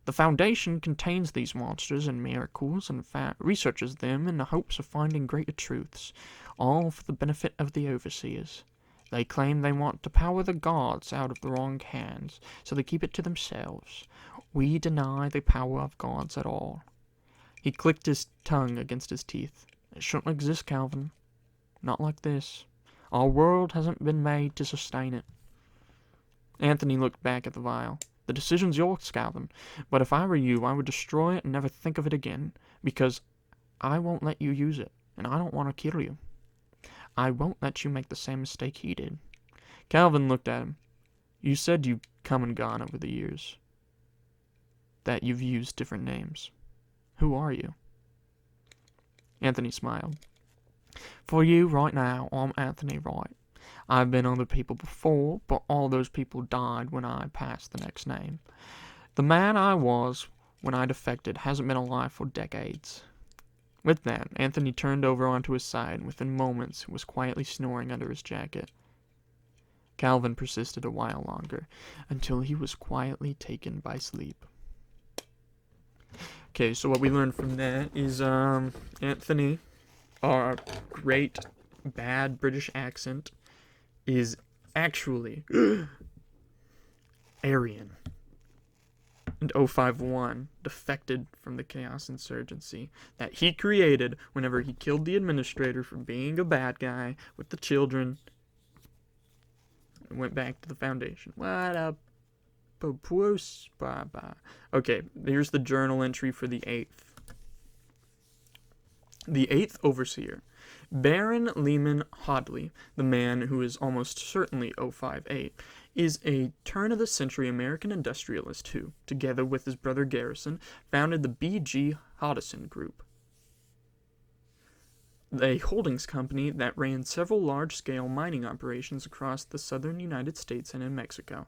The Foundation contains these monsters and miracles and researches them in the hopes of finding greater truths, all for the benefit of the overseers. They claim they want to power the gods out of the wrong hands, so they keep it to themselves. We deny the power of gods at all. He clicked his tongue against his teeth. It shouldn't exist, Calvin. Not like this. Our world hasn't been made to sustain it. Anthony looked back at the vial. The decision's yours, Calvin, but if I were you, I would destroy it and never think of it again, because I won't let you use it, and I don't want to kill you. I won't let you make the same mistake he did. Calvin looked at him. You said you've come and gone over the years, that you've used different names. Who are you? Anthony smiled. For you, right now, I'm Anthony Wright. I've been other people before, but all those people died when I passed the next name. The man I was when I defected hasn't been alive for decades. With that, Anthony turned over onto his side, and within moments was quietly snoring under his jacket. Calvin persisted a while longer, until he was quietly taken by sleep. Okay, so what we learned from that is, Anthony, our great bad British accent, is actually Aryan and 051 defected from the Chaos Insurgency that he created whenever he killed the administrator for being a bad guy with the children and went back to the Foundation. What up? Okay, here's the journal entry for the 8th. The 8th Overseer, Baron Lehman Hodley, the man who is almost certainly 058, is a turn-of-the-century American industrialist who, together with his brother Garrison, founded the B.G. Hodison Group, a holdings company that ran several large-scale mining operations across the southern United States and in Mexico.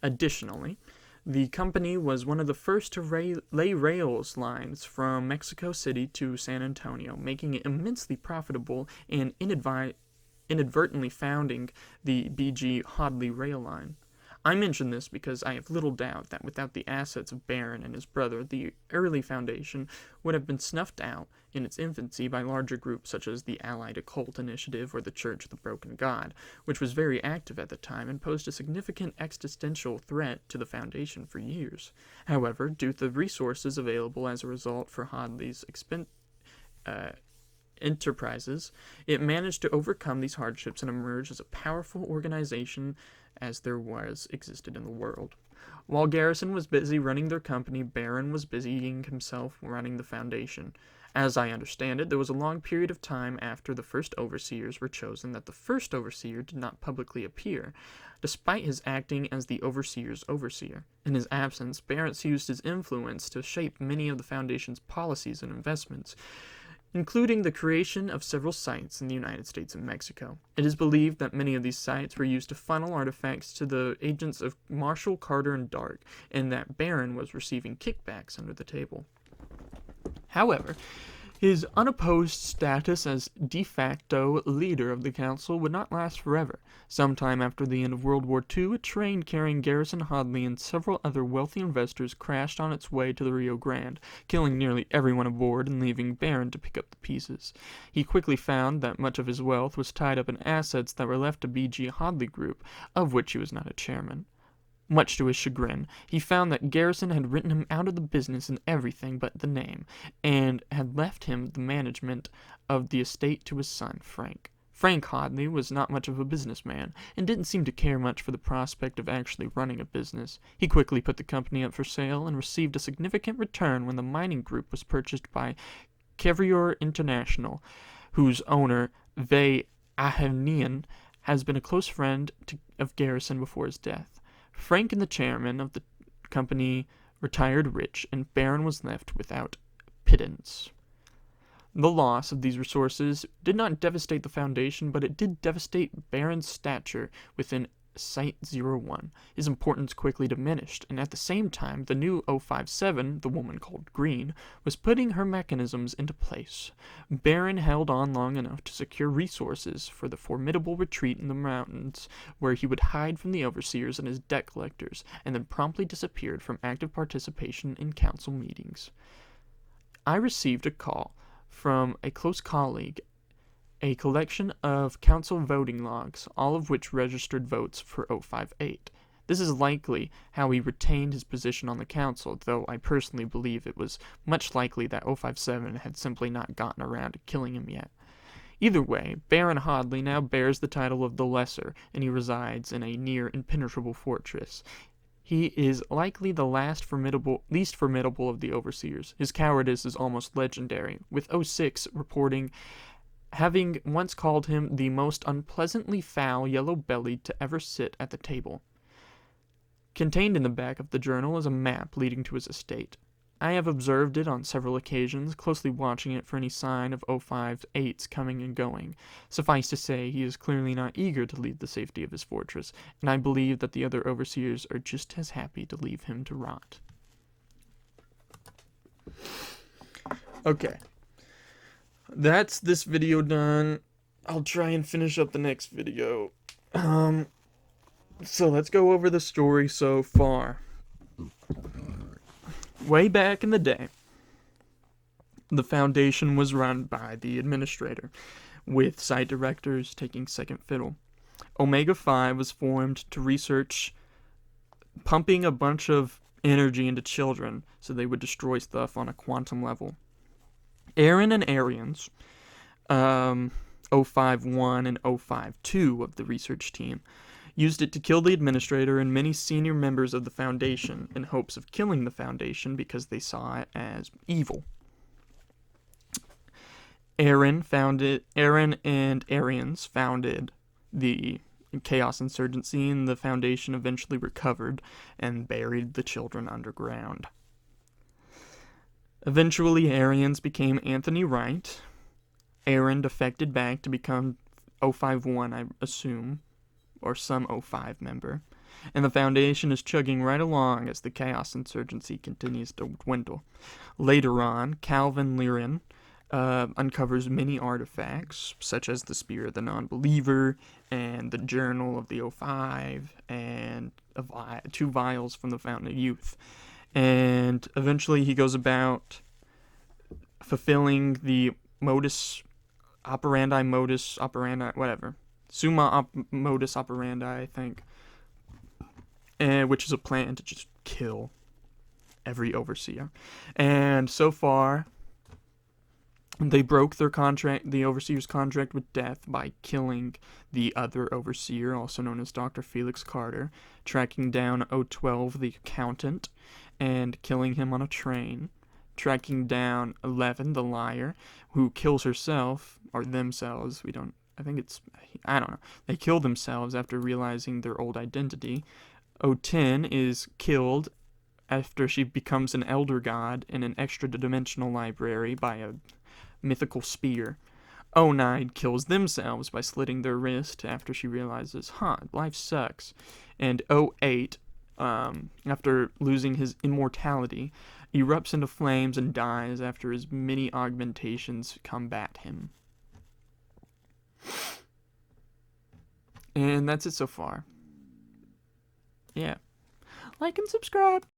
Additionally, the company was one of the first to lay rails lines from Mexico City to San Antonio, making it immensely profitable and inadvertently founding the B.G. Hodley rail line. I mention this because I have little doubt that without the assets of Baron and his brother, the early Foundation would have been snuffed out in its infancy by larger groups such as the Allied Occult Initiative or the Church of the Broken God, which was very active at the time and posed a significant existential threat to the Foundation for years. However, due to the resources available as a result for Hodley's enterprises, it managed to overcome these hardships and emerge as a powerful organization as there existed in the world. While Garrison was busy running their company, Baron was busying himself running the Foundation. As I understand it, there was a long period of time after the first overseers were chosen that the first overseer did not publicly appear, despite his acting as the overseer's overseer. In his absence, Baron used his influence to shape many of the Foundation's policies and investments, including the creation of several sites in the United States and Mexico. It is believed that many of these sites were used to funnel artifacts to the agents of Marshall, Carter, and Dark, and that Baron was receiving kickbacks under the table. However, his unopposed status as de facto leader of the council would not last forever. Sometime after the end of World War II, a train carrying Garrison Hodley and several other wealthy investors crashed on its way to the Rio Grande, killing nearly everyone aboard and leaving Baron to pick up the pieces. He quickly found that much of his wealth was tied up in assets that were left to B.G. Hodley Group, of which he was not a chairman. Much to his chagrin, he found that Garrison had written him out of the business in everything but the name, and had left him the management of the estate to his son, Frank. Frank Hodley was not much of a businessman, and didn't seem to care much for the prospect of actually running a business. He quickly put the company up for sale, and received a significant return when the mining group was purchased by Cavrior International, whose owner, Vay Ahanian, has been a close friend of Garrison before his death. Frank and the chairman of the company retired rich, and Baron was left without pittance. The loss of these resources did not devastate the Foundation, but it did devastate Baron's stature within Site-01. His importance quickly diminished, and at the same time, the new 057, the woman called Green, was putting her mechanisms into place. Baron held on long enough to secure resources for the formidable retreat in the mountains, where he would hide from the overseers and his debt collectors, and then promptly disappeared from active participation in council meetings. I received a call from a close colleague, a collection of council voting logs, all of which registered votes for 058. This is likely how he retained his position on the council, though I personally believe it was much likely that 057 had simply not gotten around to killing him yet. Either way, Baron Hodley now bears the title of the Lesser, and he resides in a near impenetrable fortress. He is likely the least formidable of the overseers. His cowardice is almost legendary, with 06 reporting having once called him the most unpleasantly foul yellow-bellied to ever sit at the table. Contained in the back of the journal is a map leading to his estate. I have observed it on several occasions, closely watching it for any sign of 058's coming and going. Suffice to say, he is clearly not eager to leave the safety of his fortress, and I believe that the other overseers are just as happy to leave him to rot. Okay. That's this video done. I'll try and finish up the next video. So let's go over the story so far. Way back in the day, the Foundation was run by the administrator, with site directors taking second fiddle. Omega 5 was formed to research pumping a bunch of energy into children so they would destroy stuff on a quantum level. Aaron and Arians, 051 and 052 of the research team, used it to kill the administrator and many senior members of the Foundation in hopes of killing the Foundation because they saw it as evil. Aaron and Arians founded the Chaos Insurgency, and the Foundation eventually recovered and buried the children underground. Eventually, Arians became Anthony Wright. Aaron defected back to become 051, I assume, or some 05 member. And the Foundation is chugging right along as the Chaos Insurgency continues to dwindle. Later on, Calvin Liren uncovers many artifacts, such as the Spear of the Non-Believer, and the Journal of the 05, and 2 vials from the Fountain of Youth. And eventually he goes about fulfilling the modus operandi, whatever. Summa modus operandi, I think. Which is a plan to just kill every overseer. And so far, they broke their contract, the overseer's contract with death, by killing the other overseer, also known as Dr. Felix Carter, tracking down 012, the accountant, and killing him on a train, tracking down 11, the liar, who kills herself, or themselves, I don't know. They kill themselves after realizing their old identity. 010 is killed after she becomes an elder god in an extra-dimensional library by a mythical spear. 09 kills themselves by slitting their wrist after she realizes, life sucks. And 08, after losing his immortality, erupts into flames and dies after his many augmentations combat him. And that's it so far. Yeah. Like and subscribe.